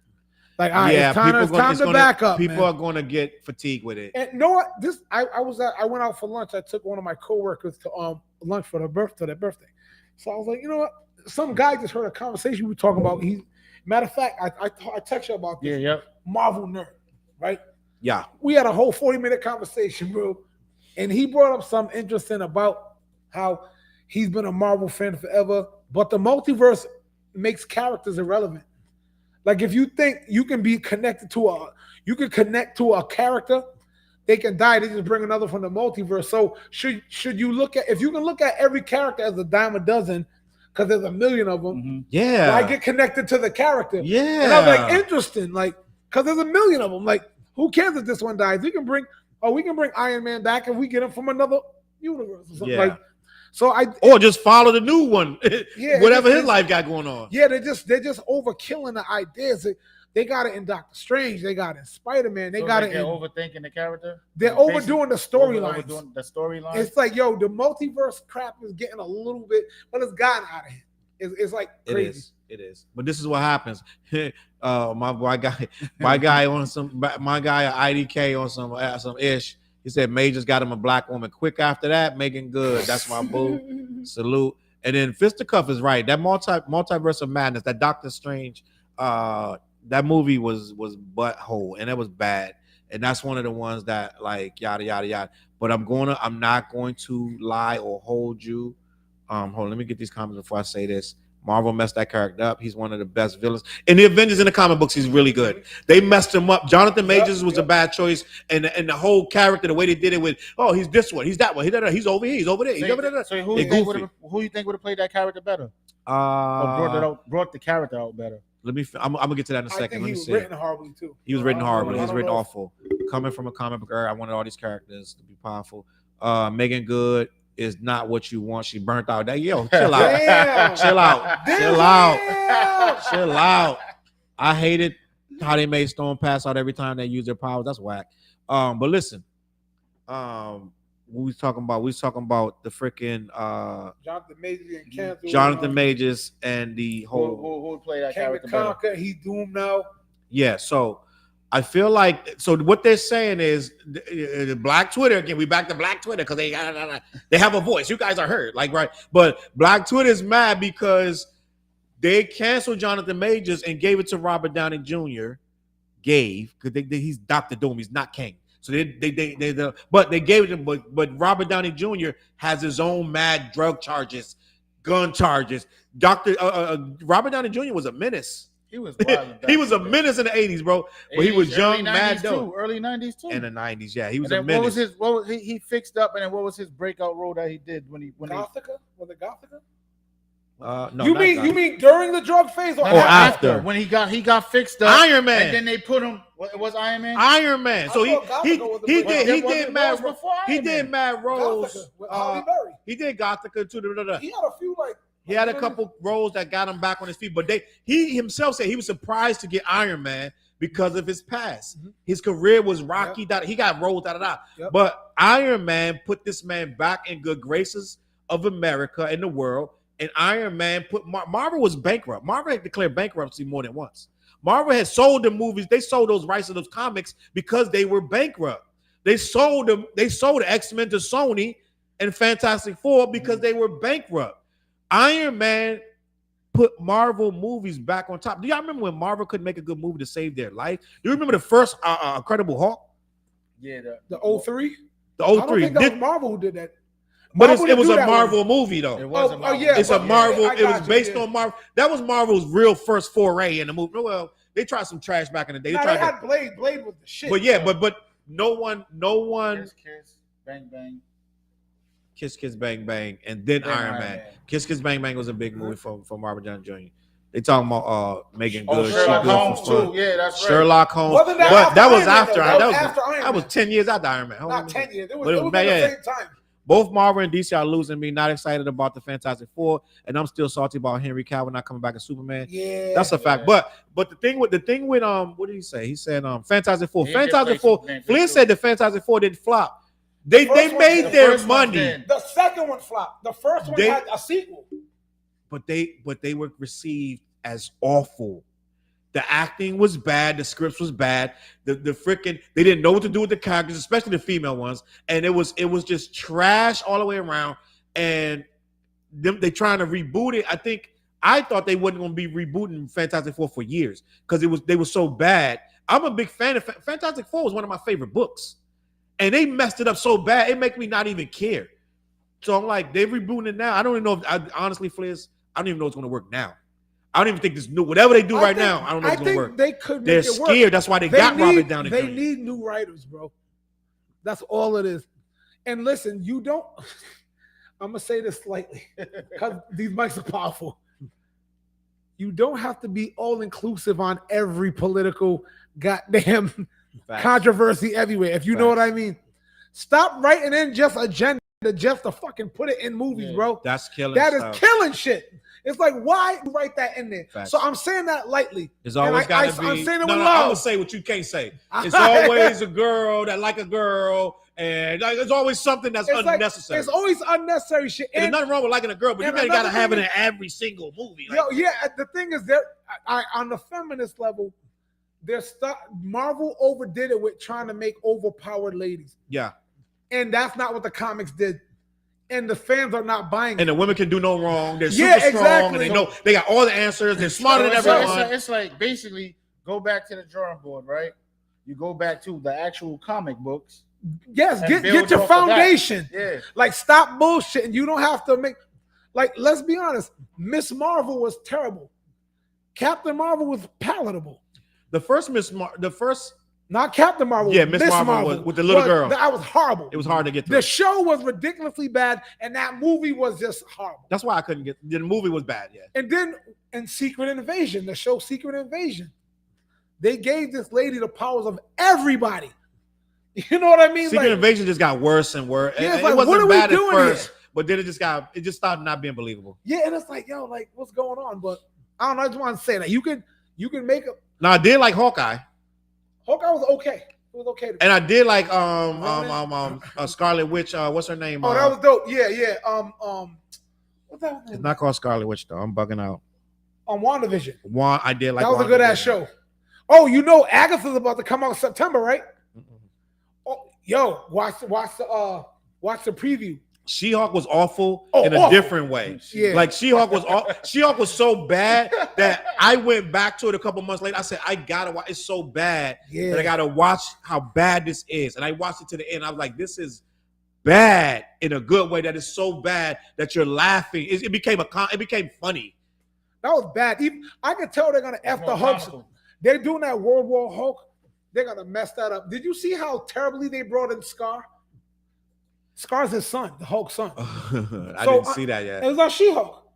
Like, it's time to back up. People are going to get fatigued with it. And you know what? I went out for lunch. I took one of my coworkers to lunch for their birthday. So I was like, you know what? Some guy just heard a conversation we were talking about. Matter of fact, I text you about this. Yeah. Marvel nerd, right? Yeah. We had a whole 40-minute conversation, bro. And he brought up something interesting about how he's been a Marvel fan forever, but the multiverse makes characters irrelevant. Like if you think you can be connected to you can connect to a character, they can die. They just bring another from the multiverse. So should you look at if you can look at every character as a dime a dozen, because there's a million of them. Mm-hmm. Yeah, I get connected to the character. Yeah, and I'm like interesting, like because there's a million of them. Like who cares if this one dies? We can bring Iron Man back and we get him from another universe or something. Yeah. Or just follow the new one. Whatever his life got going on. Yeah, they're just overkilling the ideas. They got it in Doctor Strange. They got it in Spider-Man. They got it in overthinking the character. They're overdoing the storylines. Overdoing the storyline. It's like, yo, the multiverse crap is getting a little bit, but it's gotten out of hand. It's like crazy. It is. But this is what happens. My guy on IDK on some ish. He said Majors got him a black woman. Quick after that, Megan Good. That's my boo. Salute. And then Fisticuff is right. That multiverse of madness, that Doctor Strange, that movie was butthole and it was bad. And that's one of the ones that like yada yada yada. But I'm not going to lie or hold you. Hold on, let me get these comments before I say this. Marvel messed that character up. He's one of the best villains. In the Avengers in the comic books, he's really good. They messed him up. Jonathan Majors was a bad choice. And the whole character, the way they did it with, he's this one, he's that one, he's over here, he's over there, he's over there. So who you think would have played that character better? Or brought the character out better? I'm gonna get to that in a second. Let me see. He was written horribly too. He was written horribly. He was written awful. Coming from a comic book era, I wanted all these characters to be powerful. Megan Good is not what you want. She burnt out. That chill out. Damn. Chill out. Damn. Chill out. Chill out. I hated how they made Stone pass out every time they use their powers. That's whack. But listen, what we was talking about? We was talking about the freaking Jonathan Majors getting canceled. Jonathan Majors and the whole who would play that Ken character better? McConaughey, he's doomed now. yeah. So I feel like what they're saying is the Black Twitter again. We back to Black Twitter because they have a voice. You guys are heard, like right. But Black Twitter is mad because they canceled Jonathan Majors and gave it to Robert Downey Jr. Because he's Dr. Doom. He's not King. So but they gave it to him. But Robert Downey Jr. has his own mad drug charges, gun charges. Robert Downey Jr. was a menace. He was wild. He was a menace in the 80s, bro. But he was young, mad though. Early 90s too. In the 90s, yeah, he was and a then menace. What was he fixed up? And then what was his breakout role that he did when he Gothica? Was it Gothica? No, you mean during the drug phase or after? When he got fixed up, Iron Man, and then they put him. What was Iron Man? Iron Man. So he did mad roles. He did Gothica too. He had a few he had a couple roles that got him back on his feet, but he himself said he was surprised to get Iron Man because of his past. Mm-hmm. His career was rocky. Yep. He got roles Yep. But Iron Man put this man back in good graces of America and the world. And Iron Man Marvel was bankrupt. Marvel had declared bankruptcy more than once. Marvel had sold the movies. They sold those rights to those comics because they were bankrupt. They sold them. They sold X-Men to Sony and Fantastic Four because they were bankrupt. Iron Man put Marvel movies back on top. Do y'all remember when Marvel couldn't make a good movie to save their life? Do you remember the first Incredible Hulk? Yeah, the 03? The 03. I don't think that was Marvel who did that. But it was a Marvel movie, though. It was a Marvel. Yeah, it's a Marvel. It was based on Marvel. That was Marvel's real first foray in the movie. Well, they tried some trash back in the day. They had Blade. Blade was the shit. But yeah, but no one. Kiss, bang, bang. Kiss, Bang, Bang, and then Iron Man. Kiss, Bang, Bang was a big movie from Robert Downey Jr. They talking about Megan Good. Sherlock Holmes too. Yeah, that's right. Sherlock Holmes. But that was after. That was 10 years after Iron Man. Not 10 years. It was at the same time. Both Marvel and DC are losing me. Not excited about the Fantastic Four, and I'm still salty about Henry Cavill not coming back as Superman. Yeah, that's a fact. But the thing with what did he say? He said Fantastic Four. Fantastic Four. Flynn said the Fantastic Four didn't flop. They made their money. The second one flopped. The first one had a sequel. But they were received as awful. The acting was bad. The scripts was bad. The freaking they didn't know what to do with the characters, especially the female ones. And it was just trash all the way around. And they trying to reboot it. I thought they wasn't going to be rebooting Fantastic Four for years because they were so bad. I'm a big fan of Fantastic Four. Was one of my favorite books. And they messed it up so bad, it makes me not even care. So I'm like, they're rebooting it now. I don't even know if, honestly, Fliz, I don't even know it's going to work now. I don't even think this new, whatever they do now, I don't know if it's going to work. They could They're scared. That's why they got Robert Downey Jr. They need new writers, bro. That's all it is. And listen, I'm going to say this slightly because these mics are powerful. You don't have to be all-inclusive on every political goddamn controversy everywhere, if you know what I mean. Stop writing in just agenda just to fucking put it in movies, bro. That's killing. That is killing shit. It's like, why write that in there? Facts. So I'm saying that lightly. It's always got to be. I'm saying it no, with no, love. I would say what you can't say. It's always a girl that like a girl, and there's always something that's unnecessary. There's always unnecessary shit. And there's nothing wrong with liking a girl, but you got to have it in every single movie. The thing is, on the feminist level, Marvel overdid it with trying to make overpowered ladies. Yeah. And that's not what the comics did. And the fans are not buying it. And the women can do no wrong. They're super strong, and they got all the answers. They're smarter than everyone. It's like basically go back to the drawing board, right? You go back to the actual comic books. Yes, get your foundation. Yeah. Like, stop bullshitting. You don't have to make, like, let's be honest. Miss Marvel was terrible. Captain Marvel was palatable. Not Captain Marvel. Yeah, Miss Marvel was with the little girl. That was horrible. It was hard to get through. The show was ridiculously bad, and that movie was just horrible. That's why I couldn't get. The movie was bad, yeah. And then in Secret Invasion, the show Secret Invasion, they gave this lady the powers of everybody. You know what I mean? Secret Invasion just got worse and worse. Yeah, it wasn't bad at first, but then it just started not being believable. Yeah, and it's like, yo, like what's going on? But I don't know. I just want to say that you can make a. No, I did like Hawkeye. Hawkeye was okay. It was okay. And I did like Scarlet Witch. What's her name? Oh, that was dope. Yeah. What's that name? It's not called Scarlet Witch though. I'm bugging out. On WandaVision. I did like that was a good ass show. Oh, you know Agatha's about to come out in September, right? Oh, yo, watch the preview. She-Hulk was awful in a awful. different way. Yeah. Like She-Hulk was so bad that I went back to it a couple months later. I said, I gotta watch. It's so bad that I gotta watch how bad this is. And I watched it to the end. I was like, this is bad in a good way. That is so bad that you're laughing. It became funny. That was bad. I could tell they're gonna F the Hulk. They're doing that World War Hulk. They're gonna mess that up. Did you see how terribly they brought in Scar? Scar's his son, the Hulk's son. I didn't see that yet. It was on She-Hulk.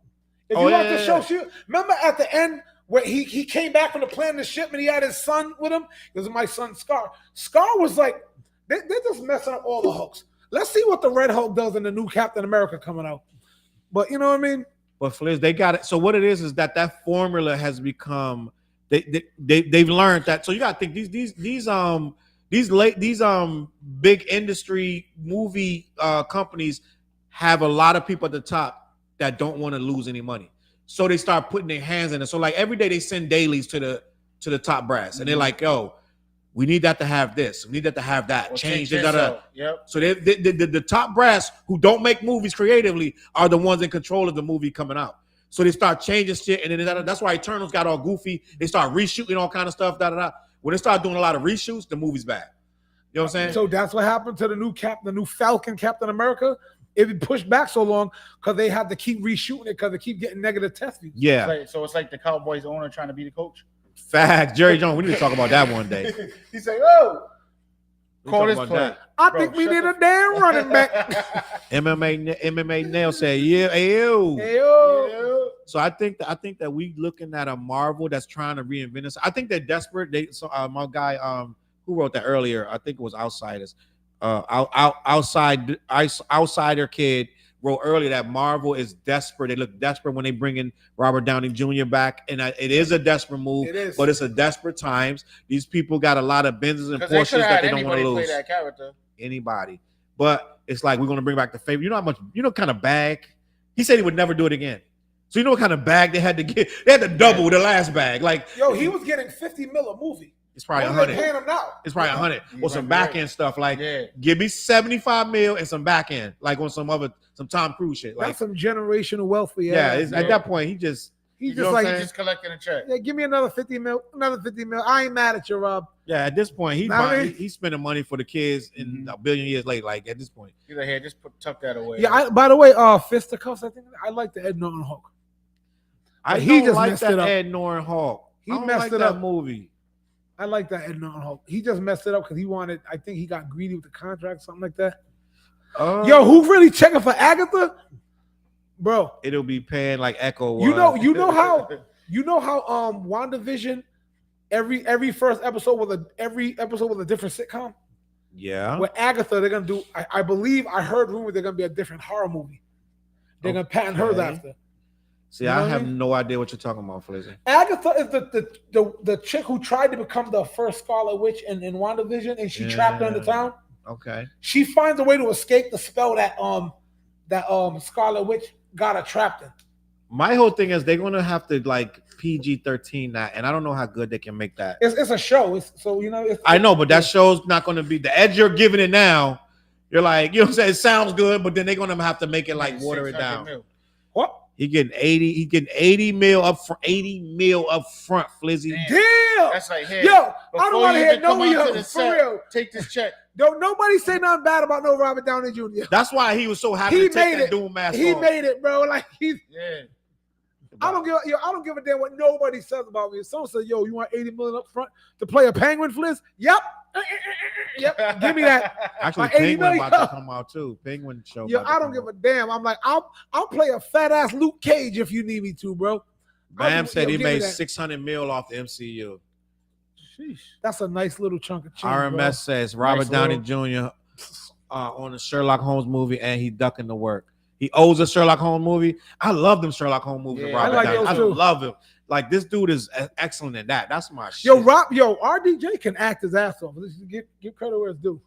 If you watch the show, remember at the end where he came back from the plane, the ship, and he had his son with him? It was my son, Scar. Scar was like, they're just messing up all the Hulks. Let's see what the Red Hulk does in the new Captain America coming out. But you know what I mean? But Fliz, they got it. So what it is that formula has become. They've learned that. So you got to think these big industry movie companies have a lot of people at the top that don't want to lose any money. So they start putting their hands in it. So like every day they send dailies to the top brass, and they're like, "Yo, we need that to have this. We need that to have that. Well, change this that." Yep. So the top brass who don't make movies creatively are the ones in control of the movie coming out. So they start changing shit, and then that's why Eternals got all goofy. They start reshooting all kind of stuff. When they start doing a lot of reshoots, the movie's bad. You know what I'm saying? So that's what happened to the new Falcon Captain America. It pushed back so long because they had to keep reshooting it because they keep getting negative test views. Yeah. So it's like the Cowboys owner trying to be the coach. Facts. Jerry Jones. We need to talk about that one day. He's like, oh, call this play. I think we need a damn running back. MMA Nail said, yeah, ayo. Ayo. So I think that we looking at a Marvel that's trying to reinvent us. I think they're desperate. My guy who wrote that earlier, I think it was Outsiders. Outsider Kid wrote earlier that Marvel is desperate. They look desperate when they bring in Robert Downey Jr. back, and it is a desperate move. It is. But it's a desperate times. These people got a lot of Benzes and Porsches that they don't want to lose. Play that character. Anybody, but it's like we're gonna bring back the favorite. You know how much? You know, kind of bag. He said he would never do it again. So you know what kind of bag they had to get? They had to double the last bag. Like, yo, he was getting $50 million a movie. It's probably What are they 100. paying him now? It's probably 100 or some back end stuff. Like, Yeah. give me 75 mil and some back end, like on some Tom Cruise shit. Like, That's some generational wealth for you. at that point, he just He's know just what like, I'm Just collecting a check. yeah, give me another 50 mil, another 50 mil. I ain't mad at you, Rob. At this point, Nah, he's spending money for the kids in a billion years later. Like at this point, He's like, hey, just tuck that away. Yeah, by the way, Fisticuffs, I think I like the Ed Norton Hulk. he just like messed that it up. Ed Norton Hulk. He I don't messed like it that up. movie. I like that Ed Norton Hulk. He just messed it up because he wanted, I think he got greedy with the contract, something like that. Yo, who really checking for Agatha? Bro. It'll be paying like Echo. You know how WandaVision, every first episode was a different sitcom? Yeah. With Agatha, they're gonna do, I believe I heard rumors they're gonna be a different horror movie. They're gonna patent hers after. See, I have no idea what you're talking about, Flizzy. Agatha is the chick who tried to become the first Scarlet Witch in WandaVision, and she trapped her in the town. Okay. She finds a way to escape the spell that Scarlet Witch got her trapped in. My whole thing is they're gonna have to like PG-13 that, and I don't know how good they can make that. It's a show, I know, but that show's not gonna be the edge you're giving it now. You're like, you know what I'm saying? It sounds good, but then they're gonna have to make it like water it down. What? He getting 80 mil up front, 80 mil up front, Flizzy. Damn! That's like, hey, yo, I don't want to hear no yo, yo, for real. Take this check. Don't nobody say nothing bad about no Robert Downey Jr. That's why he was so happy to take that Doom mask He off. made it, bro. Like he's. Yeah. I don't give a damn what nobody says about me. If someone says, "Yo, you want 80 million up front to play a Penguin Fliz?" Yep. Yep. Give me that. Actually, $80 Penguin million. about to come out too. Penguin show. Yo, I don't give a damn. I'm like, I'll play a fat ass Luke Cage if you need me to, bro. Bam said he made 600 mil off the MCU. Sheesh. That's a nice little chunk of change. RMS says Robert Downey Jr. On the Sherlock Holmes movie, and he ducking the work. He owes a Sherlock Holmes movie. I love them Sherlock Holmes movies. Yeah, Robert I like Downey. those I too. love him. Like this dude is excellent in that. That's my shit. Yo, RDJ can act his ass off. Give credit where it's due.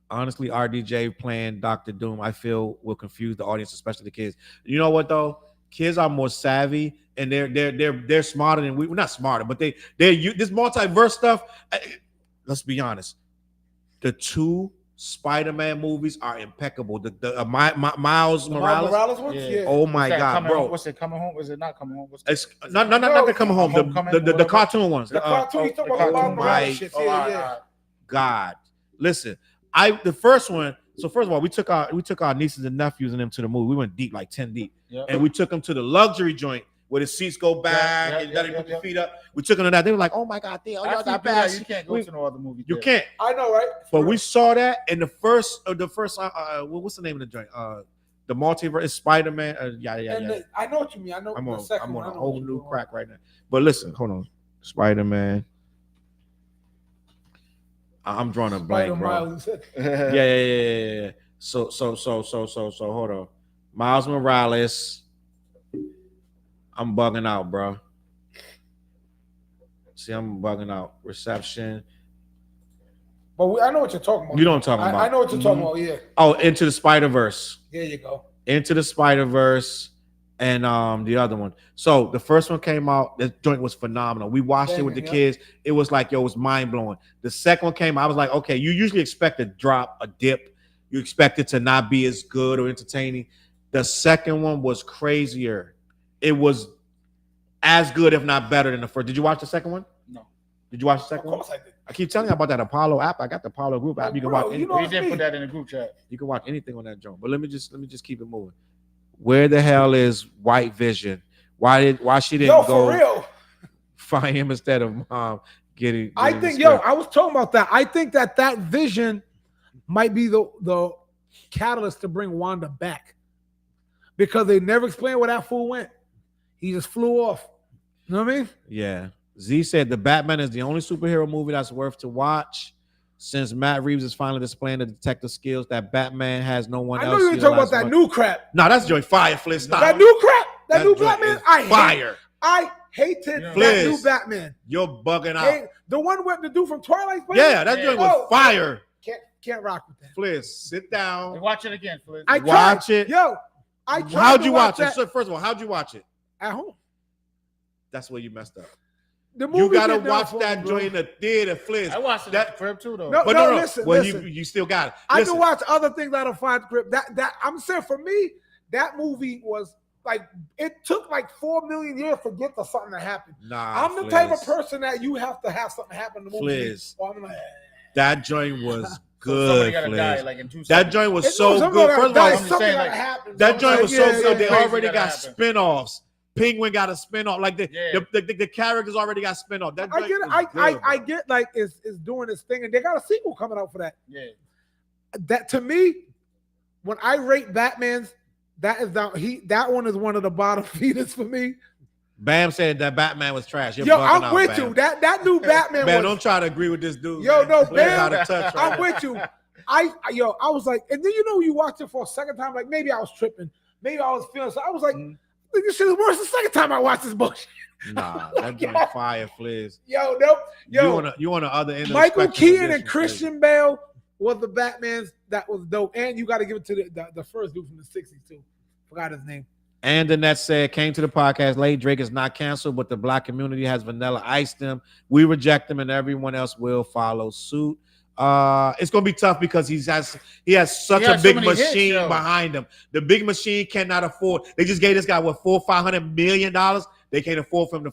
Honestly, RDJ playing Dr. Doom, I feel will confuse the audience, especially the kids. You know what though? Kids are more savvy and they're smarter than we. We're not smarter, but they're this multiverse stuff. Let's be honest. The 2 Spider-Man movies are impeccable. The Miles Morales. Ones? Yeah. Oh my God, bro! Home? What's it, Coming Home? Is it not Coming Home? It's not the Coming Home. The cartoon ones. The cartoon. You talking about Miles Morales shit? Yeah. God, listen. The first one. So first of all, we took our nieces and nephews and them to the movie. We went deep, like 10 deep, and we took them to the luxury joint where the seats go back and you put your feet up. We took them to that. They were like, "Oh my God, y'all got bad." You can't go to no other movie. You can't. I know, right? But we saw that in the first. What's the name of the joint? The multiverse is Spider-Man. Yeah. I know what you mean. I know. I'm the second on one. a I know whole what new you're crack right now. But listen, hold on. Spider-Man. I'm drawing a blank, bro. Yeah. So hold on. Miles Morales. I'm bugging out, bro. See, I'm bugging out. Reception. But I know what you're talking about. You know what I'm talking about. I know what you're talking about. Yeah. Oh, Into the Spider-Verse. There you go. Into the Spider-Verse and the other one. So the first one came out. The joint was phenomenal. We watched it with the kids. It was like, it was mind-blowing. The second one came out. I was like, okay, you usually expect a dip. You expect it to not be as good or entertaining. The second one was crazier. It was as good, if not better than the first. Did you watch the second one? No. Did you watch the second one? Of course I did. I keep telling you about that Apollo app. I got the Apollo group app. You can watch anything. We didn't put that in the group chat. You can watch anything on that joint. But let me just keep it moving. Where the hell is White Vision? Why she didn't go for real? find him instead of mom getting I think, I was talking about that. I think that Vision might be the catalyst to bring Wanda back, because they never explained where that fool went. He just flew off. You know what I mean? Yeah. Z said the Batman is the only superhero movie that's worth to watch. Since Matt Reeves is finally displaying the detective skills that Batman has no one else. I know you were talking about that new crap. No, that's Joy Fire, Flynn. Stop. That new crap. That new Batman. I hated that new Batman. You're bugging out. The one with the dude from Twilight. Yeah, that joint was fire. Can't rock with that. Fliz, sit down. Watch it again, Fliz. Watch it. Yo, I tried. How'd you watch it? So first of all, how'd you watch it? At home. That's where you messed up. You gotta watch that joint in the theater, Fliz. I watched it at the crib too, though. No, listen. Well, you still got it. I can watch other things out of Find Crib. That I'm saying, for me, that movie was like, it took like 4 million years to get to something that happened. Nah, I'm the type of person that you have to have something happen in the movie. Fliz. I'm like, that joint was good. Somebody gotta die, like, in 2 seconds. That joint was so good. First of all, I'm just saying, like, that joint was so good. They crazy already got happen. spinoffs. Penguin got a spinoff. Like the characters already got spinoff. That I get it. I get like it's doing this thing, and they got a sequel coming out for that. Yeah. That, to me, when I rate Batman's, that one is one of the bottom feeders for me. Bam said that Batman was trash. Yo, I'm with you. That new Batman. Man, don't try to agree with this dude. Yo, no, Bam. I'm with you. I was like, and then you watch it for a second time. Like, maybe I was tripping. Maybe I was feeling so. I was like, this shit is worse the second time I watched this bullshit. Nah, that joint fire, Fliz. Yo, nope. Yo, you on the other end. Michael Keaton and Christian Bale was the Batmans. That was dope. And you got to give it to the first dude from the 60s too. Forgot his name. And Annette said, came to the podcast late. Drake is not canceled, but the black community has vanilla iced him. We reject him, and everyone else will follow suit. It's gonna be tough because he has such a big machine behind him. The big machine cannot afford. They just gave this guy $400-500 million. They can't afford for him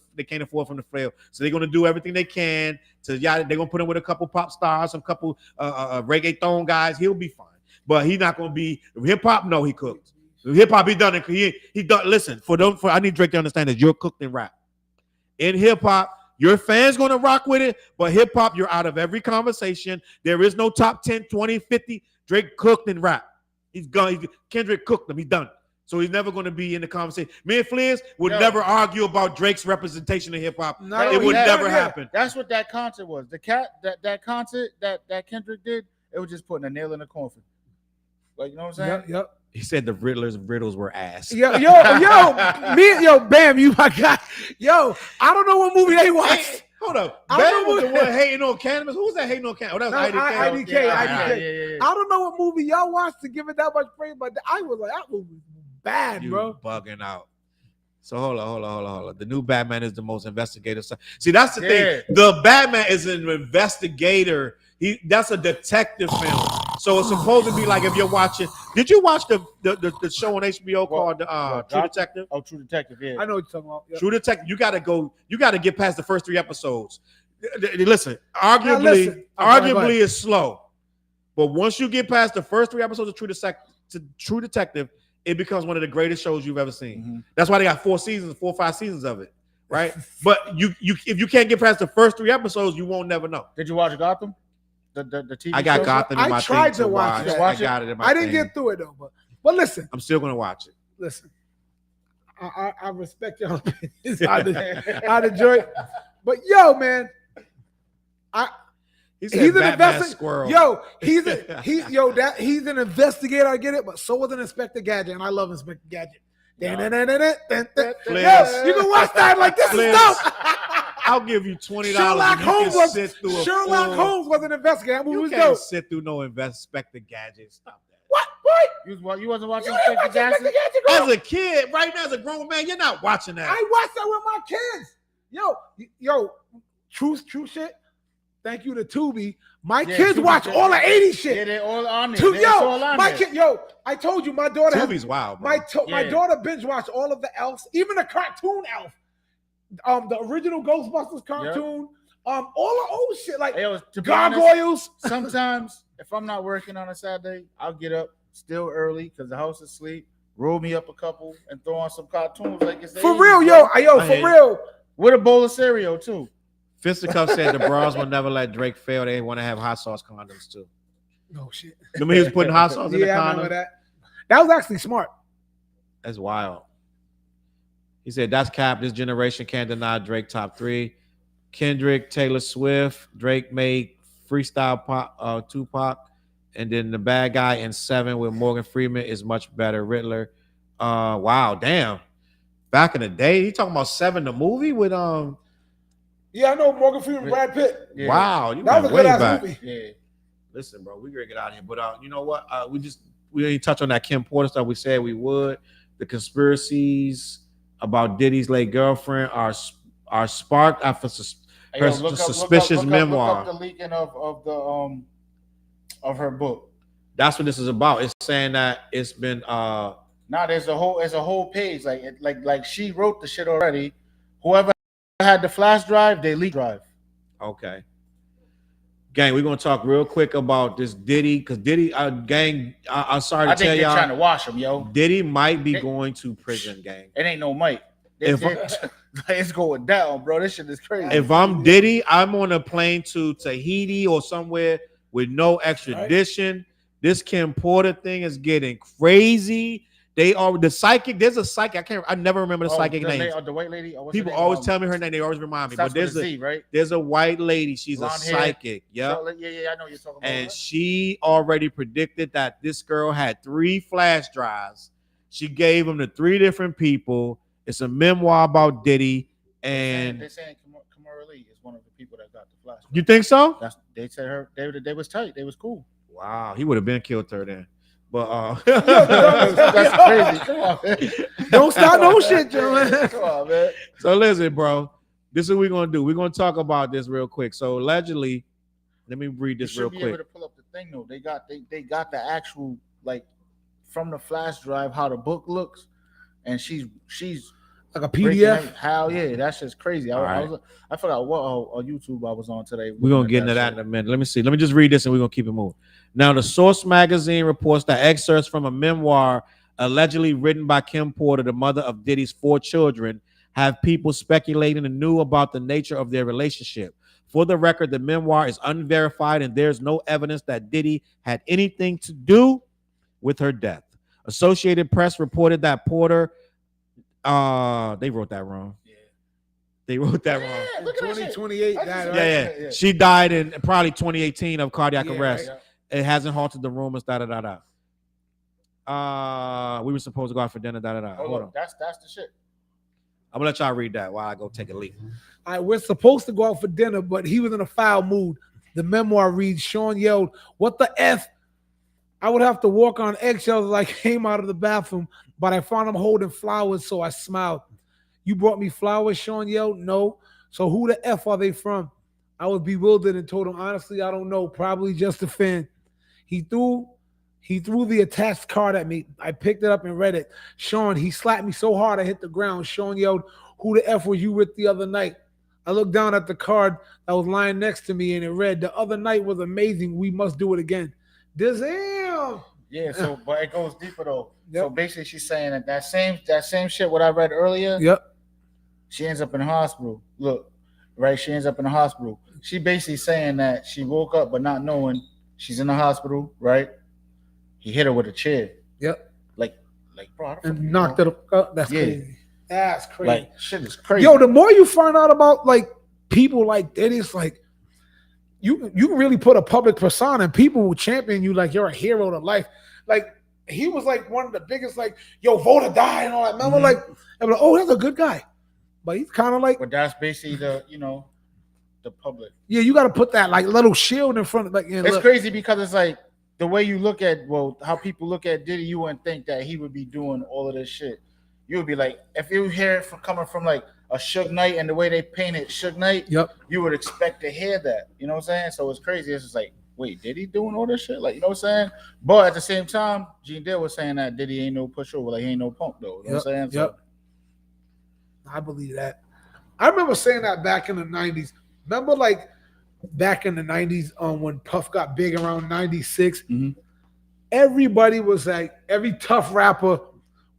to fail. So they're gonna do everything they can to they're gonna put him with a couple pop stars, some couple reggaeton guys. He'll be fine, but he's not gonna be hip hop. No, he cooked. Hip hop, he done it. He done. Listen, I need Drake to understand that you're cooked in rap. In hip hop, your fans gonna rock with it, but hip hop, you're out of every conversation. There is no top 10, 20, 50. Drake cooked in rap. He's gone. Kendrick cooked him. He's done. So he's never going to be in the conversation. Me and Fliz would never argue about Drake's representation in hip hop. It would never happen. That's what that concert was. That concert that Kendrick did, it was just putting a nail in the coffin. Like, you know what I'm saying? Yep. He said the Riddler's riddles were ass. Yo, Bam, you my guy. Yo, I don't know what movie they watched. Hey, hold up. Bam was the one hating on cannabis. Who was that hating on cannabis? Oh, that was IDK. IDK. I don't know what movie y'all watched to give it that much praise, but I was like, that movie was bad, bro. Bugging out. So hold on. The new Batman is the most investigative side. See, that's the thing. The Batman is an investigator. That's a detective film. So it's supposed to be like if you're watching. Did you watch the show on HBO called True Detective? Oh, True Detective. Yeah, I know what you're talking about. Yeah. True Detective. You got to get past the first 3 episodes. Listen, arguably it's slow, but once you get past the first 3 episodes of True Detective, it becomes one of the greatest shows you've ever seen. Mm-hmm. That's why they got 4 or 5 seasons of it, right? But if you can't get past the first 3 episodes, you won't never know. Did you watch Gotham? The TV I got show? Gotham in my thing. I tried to watch it. I got it in my I didn't get through it though, but listen. I'm still gonna watch it. Listen, I respect your opinions. I'd enjoy it. But yo, man, he's an investigator. Yo, he's an investigator. I get it, but so was an Inspector Gadget, and I love Inspector Gadget. Yes, you can watch that like this is dope. I'll give you $20. Sherlock Holmes was an investigator. You can't sit through no Inspector Gadget. Stop that. What? You wasn't watching Inspector Gadget? As a kid, right now as a grown man, you're not watching that. I watched that with my kids. Yo, true shit. Thank you to Tubi. My kids watch all the 80s shit. Yeah, they're all on there. I told you my daughter. Tubi's wild. Bro. My daughter binge watched all of the Elves, even the cartoon Elf. The original Ghostbusters cartoon, all the old shit like Gargoyles. Sometimes, if I'm not working on a Saturday, I'll get up still early because the house is asleep. Roll me up a couple and throw on some cartoons like it's for real, for real. With a bowl of cereal too. Fisticuff said the bras will never let Drake fail. They want to have hot sauce condoms too. No shit. Remember he was putting hot sauce in the condom? I remember that. That was actually smart. That's wild. He said, that's cap. This generation can't deny Drake top 3. Kendrick, Taylor Swift, Drake made freestyle pop, Tupac. And then the bad guy in 7 with Morgan Freeman is much better. Riddler. Wow, damn. Back in the day, you talking about 7 the movie with Yeah, I know Morgan Freeman, Brad Pitt. Yeah. Wow, you that was a way good ass back. Movie. Yeah. Listen, bro, we gotta get out of here. But you know what? We didn't touch on that Kim Porter stuff. We said we would. The conspiracies about Diddy's late girlfriend are sparked after her suspicious memoir. Look up the leaking of her book. That's what this is about. It's saying that it's been there's a whole page like she wrote the shit already. Whoever had the flash drive, they leaked drive. Okay. Gang, we're gonna talk real quick about this Diddy, because Diddy, gang, I'm sorry to tell y'all, trying to wash him, yo. Diddy might be going to prison, gang. It ain't no Mike. It's going down, bro. This shit is crazy. If I'm Diddy, I'm on a plane to Tahiti or somewhere with no extradition. Right. This Kim Porter thing is getting crazy. They are the psychic. There's a psychic. I never remember the psychic name. The white lady. People always tell me her name. They always remind me. But there's a white lady. She's blonde a psychic. Yeah. So, yeah. I know you're talking about. And she already predicted that this girl had 3 flash drives. She gave them to 3 different people. It's a memoir about Diddy. And they're saying Kamara Lee is one of the people that got the flash drive. You think so? They said her. They was tight. They was cool. Wow. He would have been killed her then. But that's crazy. Come on, man. Don't start no shit, Joe. Come on, man. So listen, bro. This is what we're gonna do. We're gonna talk about this real quick. So allegedly, let me read this real quick. Be able to pull up the thing though. They got the actual like from the flash drive how the book looks, and she's like a PDF. How that's just crazy. I forgot what YouTube I was on today. We're gonna get into that in a minute. Let me see. Let me just read this and we're gonna keep it moving. Now, the Source magazine reports that excerpts from a memoir allegedly written by Kim Porter, the mother of Diddy's 4 children, have people speculating anew about the nature of their relationship. For the record, the memoir is unverified and there's no evidence that Diddy had anything to do with her death. Associated Press reported that Porter, they wrote that wrong. They wrote that wrong. 2028. Yeah. She died in probably 2018 of cardiac arrest. Right. It hasn't halted the rumors. We were supposed to go out for dinner. Hold on. That's the shit. I'm gonna let y'all read that while I go take a leak. All right, we're supposed to go out for dinner, but he was in a foul mood. The memoir reads, Sean yelled, "What the F?" I would have to walk on eggshells as I came out of the bathroom, but I found him holding flowers, so I smiled. "You brought me flowers?" Sean yelled. "No." "So who the F are they from?" I was bewildered and told him, "Honestly, I don't know. Probably just a fan." He threw the attached card at me. I picked it up and read it. "Sean, he slapped me so hard I hit the ground." Sean yelled, "Who the F was you with the other night?" I looked down at the card that was lying next to me and it read, "The other night was amazing. We must do it again." Damn. Yeah, so but it goes deeper though. Yep. So basically she's saying that same shit what I read earlier. Yep. She ends up in the hospital. Look, right? She ends up in the hospital. She basically saying that she woke up but not knowing she's in the hospital, right? He hit her with a chair. Yep. Like bro, how the fuck And knocked it up. That's Yeah. crazy. That's crazy. Like shit is crazy. Yo, the more you find out about like people like that, it's like you really put a public persona and people will champion you like you're a hero to life. Like he was like one of the biggest, like, yo, vote or die and all that. Remember, like, I'm like, oh, that's a good guy. But he's kind of like, But that's basically the the public. yeah, you got to put that like little shield in front of like. Yeah, It's look. crazy because it's like the way you look at how people look at Diddy, you wouldn't think that he would be doing all of this shit. You would be like, if you hear it coming from like a Suge Knight and the way they painted Suge Knight, Yep. you would expect to hear that. You know what I'm saying? So it's crazy. It's just like, wait, Diddy doing all this shit? Like, you know what I'm saying? But at the same time, Gene Dale was saying that Diddy ain't no pushover, like he ain't no punk though. You know what I'm saying? Yep. I believe that. I remember saying that back in the 90s. Remember, like, back in the 90s when Puff got big around 96? Mhm. Everybody was like, every tough rapper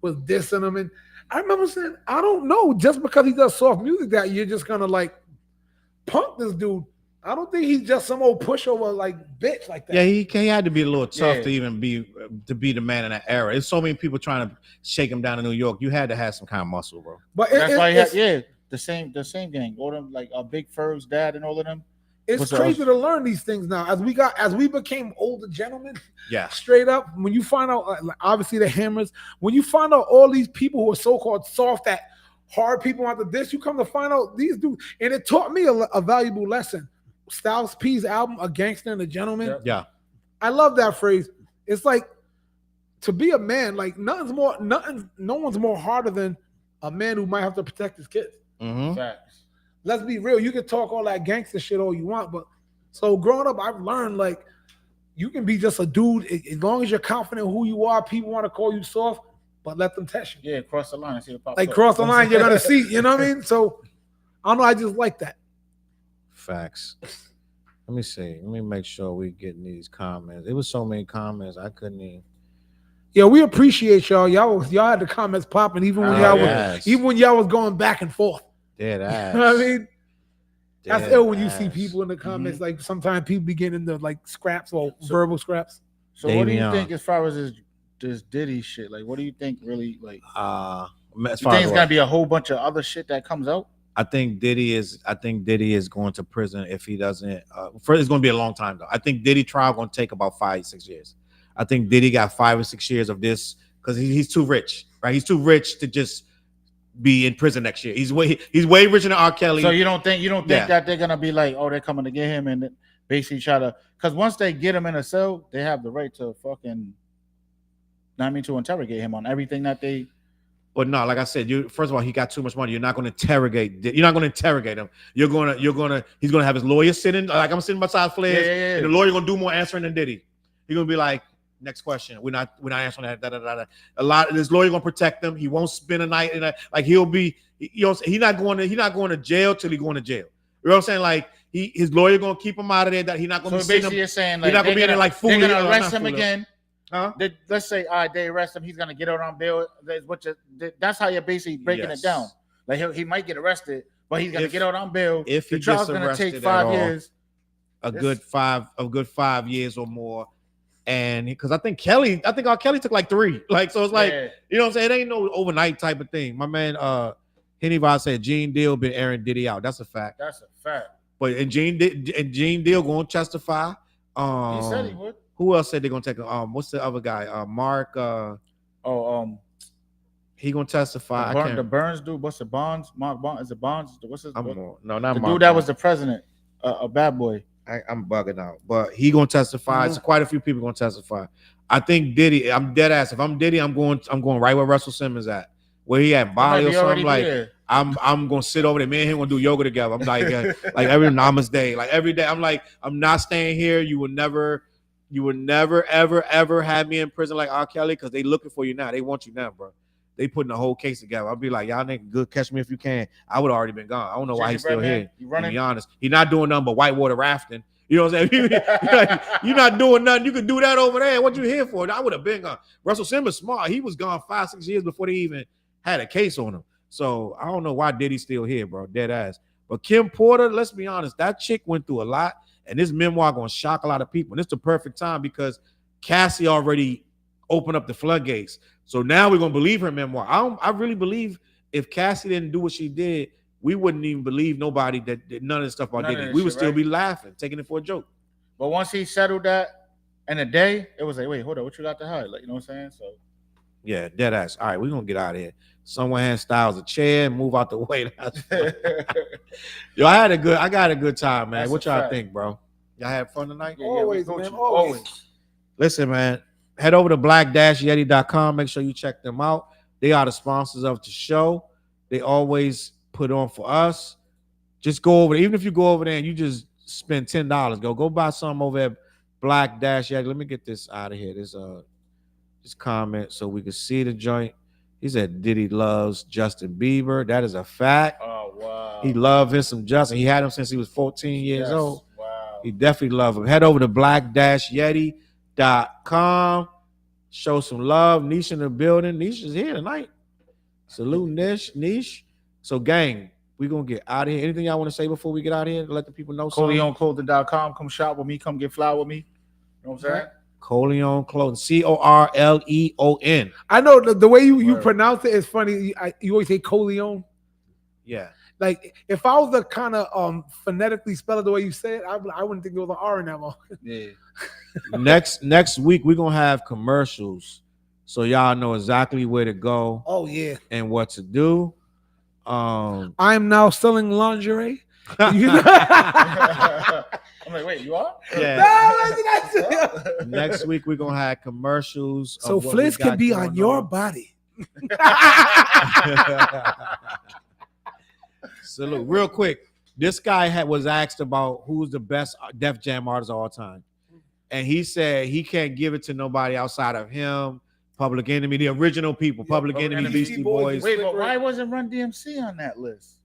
was dissing him. And I remember saying, I don't know, just because he does soft music that you're just going to, like, punk this dude. I don't think he's just some old pushover, like, bitch like that. Yeah, he had to be a little tough Yeah. to even be the man in that era. There's so many people trying to shake him down in New York. You had to have some kind of muscle, bro. But That's why he it's, had, the same gang. All them like Big Fur's dad and all of them. it's What's crazy else? to learn these things now. As we became older gentlemen, Yeah. straight up, when you find out, like, obviously the Hammers, when you find out all these people who are so-called soft, that hard people after this, you come to find out these dudes, and it taught me a valuable lesson. Styles P's album, A Gangster and a Gentleman. Yep. Yeah. I love that phrase. It's like, to be a man, like no one's more harder than a man who might have to protect his kids. Mm-hmm. Facts. Let's be real. You can talk all that gangster shit all you want, but so growing up, I've learned like you can be just a dude as long as you're confident who you are. People want to call you soft, but let them test you. Yeah, cross the line and see the pop. Like cross the line, you're gonna see. You know what I mean? So I don't know. I just like that. Facts. Let me see. Let me make sure we getting these comments. It was so many comments I couldn't even. Yeah, we appreciate y'all. Y'all had the comments popping even when y'all was going back and forth. Dead ass. You know what I mean? That's Dead ill when you see ass. people in the comments. Like sometimes people begin into like scraps or verbal scraps. So what do you Davion. think as far as this Diddy shit? Like, what do you think really like? As You far think as it's what? gonna be a whole bunch of other shit that comes out? I think Diddy is going to prison if he doesn't. First, it's going to be a long time though. I think Diddy trial going to take about 5-6 years. I think Diddy got 5 or 6 years of this because he's too rich, right? He's too rich to just be in prison next year. He's way richer than R. Kelly. So you don't think Yeah. that they're gonna be like, oh, they're coming to get him and basically try to, because once they get him in a cell, they have the right to to interrogate him on everything that they. But no, like I said, first of all, he got too much money. You're not going to interrogate. You're not going to interrogate him. He's going to have his lawyer sitting. Like I'm sitting beside Flair, Yeah. and the lawyer going to do more answering than Diddy. He's going to be like, next question. We're not answering that. A lot of this lawyer going to protect him. He won't spend a night in a, like he'll be. He's not going to jail till he going to jail. You know what I'm saying? Like his lawyer going to keep him out of there. That he's not going So to be basically, seeing him. you're saying He's like not going to be in there like fooling. they're gonna or arrest not him fooling. again. Huh? Let's say, all right, they arrest him. He's gonna get out on bail. That's how you're basically breaking Yes. it down. Like he might get arrested, but he's gonna get out on bail. If he the trial's gets gonna arrested take at 5 all, years. a good 5 years or more. And because I think R. Kelly took like 3. Like, so it's like, Yeah. you know what I'm saying? It ain't no overnight type of thing. My man Henny Vaz said Gene Deal been airing Diddy out. That's a fact. That's a fact. But and Gene Deal going to testify. He said he would. Who else said they're gonna take a what's the other guy? Mark he gonna testify. The Burns dude, what's the Bonds? Mark Bonds, is it Bonds? What's his no, not the Mark dude that Bonds. was the president, a bad boy. I'm bugging out, but he gonna testify. So quite a few people gonna testify. I think Diddy. I'm dead ass. If I'm Diddy, I'm going right where Russell Simmons at. Where he at, Bali or something. Like I'm gonna sit over there. Me and him gonna do yoga together. I'm like every Namaste, like every day. I'm like, I'm not staying here. You will never ever have me in prison like R. Kelly, because they looking for you now. They want you now, bro. They putting the whole case together. I'll be like, y'all nigga, good, catch me if you can. I would have already been gone. I don't know why he's still here. To be honest, he's not doing nothing but whitewater rafting. You know what I'm saying? You're not doing nothing. You could do that over there. What you here for? I would have been gone. Russell Simmons smart. He was gone 5-6 years before they even had a case on him. So I don't know why Diddy's still here, bro. Dead ass. But Kim Porter, let's be honest, that chick went through a lot, and this memoir gonna shock a lot of people. And it's the perfect time because Cassie already opened up the floodgates. So now we're gonna believe her memoir. I really believe if Cassie didn't do what she did, we wouldn't even believe nobody that did none of the stuff about Diddy. We would still be laughing, taking it for a joke. But once he settled that in a day, it was like, wait, hold on, what you got to hide? Like, you know what I'm saying? So yeah, dead ass. All right, we're gonna get out of here. Someone hand Styles a chair and move out the way. Yo, I got a good time, man. What y'all think, bro? Y'all had fun tonight? Always, man. Always. Listen, man. Head over to black-yeti.com. Make sure you check them out. They are the sponsors of the show. They always put on for us. Just go over there. Even if you go over there and you just spend $10, go buy some over at black-yeti. Let me get this out of here. This comment so we can see the joint. He said Diddy loves Justin Bieber. That is a fact. Oh, wow. He loved him some Justin. He had him since he was 14 years old. Wow. He definitely loved him. Head over to black-yeti.com. Show some love. Niche in the building. Niche is here tonight. Salute Niche. So gang, we're gonna get out of here. Anything y'all want to say before we get out of here to let the people know something? ColeonClothing.com. Come shop with me. Come get flower with me. You know what I'm saying? Coleon Clothing. Corleon. I know the way you pronounce it is funny. You always say Coleon. Yeah. Like if I was to kind of phonetically spell it the way you say it, I wouldn't think there was an R in that one. Yeah. Next week we're gonna have commercials, so y'all know exactly where to go. Oh yeah, and what to do. I'm now selling lingerie. I'm like, wait, you are? Yeah. Next week we're gonna have commercials. So Fliz can be on your body. So look, real quick, this guy was asked about who's the best Def Jam artist of all time. And he said he can't give it to nobody outside of him, Public Enemy, the original people, Public Enemy, Beastie Boys. Wait, but why wasn't Run DMC on that list?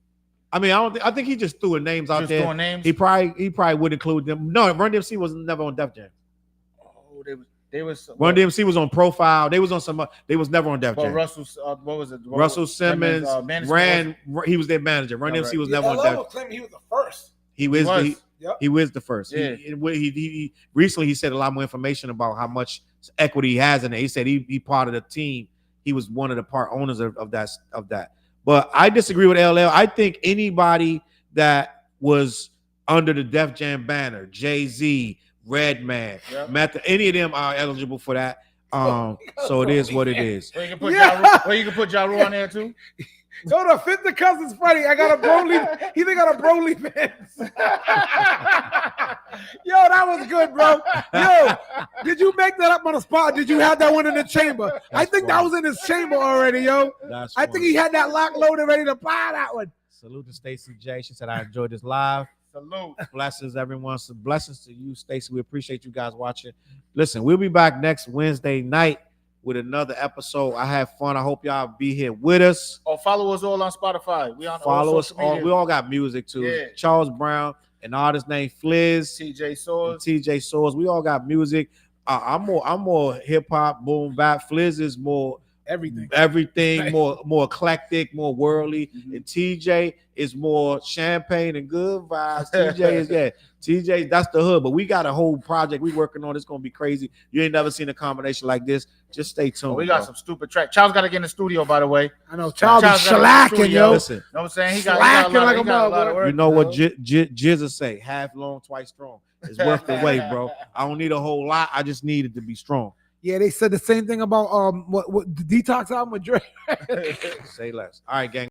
I mean, I think he just threw names out there. Names? He probably would include them. No, Run DMC was never on Def Jam. Oh, they was Run DMC was on Profile. They was on some. They was never on Def Jam. Russell, what was it? Russell Simmons ran. He was their manager. Run DMC was never on Def Jam. Claiming he was the first. He was the first. Yeah. He recently he said a lot more information about how much equity he has in it. He said he part of the team. He was one of the part owners of that. But I disagree with LL. I think anybody that was under the Def Jam banner, Jay-Z, Redman, Method, any of them are eligible for that. So it is what it is. Well, you can put Ja Rule on there too. So the fifth the cousin's funny. I got a Broly. He got a Broly fence. Yo, that was good, bro. Yo, did you make that up on the spot? Did you have that one in the chamber? I think that was in his chamber already, yo. I think he had that lock loaded, ready to buy that one. Salute to Stacey J. She said I enjoyed this live. Salute. Blessings, everyone. So blessings to you, Stacey. We appreciate you guys watching. Listen, we'll be back next Wednesday night with another episode. I had fun. I hope y'all be here with us. Oh, follow us all on Spotify. We on follow all us all. We all got music too. Yeah. Charles Brown, an artist named Fliz, TJ Soars. We all got music. I'm more hip hop, boom bap. Fliz is more everything. more eclectic, more worldly. Mhm. And TJ is more champagne and good vibes. TJ, that's the hood. But we got a whole project we working on. It's gonna be crazy. You ain't never seen a combination like this. Just stay tuned. We got some stupid track. Charles got to get in the studio, by the way. I know Charles is Charles got slacking, the yo. Listen, You know what I'm saying? He got Slacking a lot, like he a got a lot of motherfucker. work. you know what Jizza say? Half long, twice strong. It's worth the wait, bro. I don't need a whole lot. I just need it to be strong. Yeah, they said the same thing about what the Detox album with Dre. Say less. All right, gang.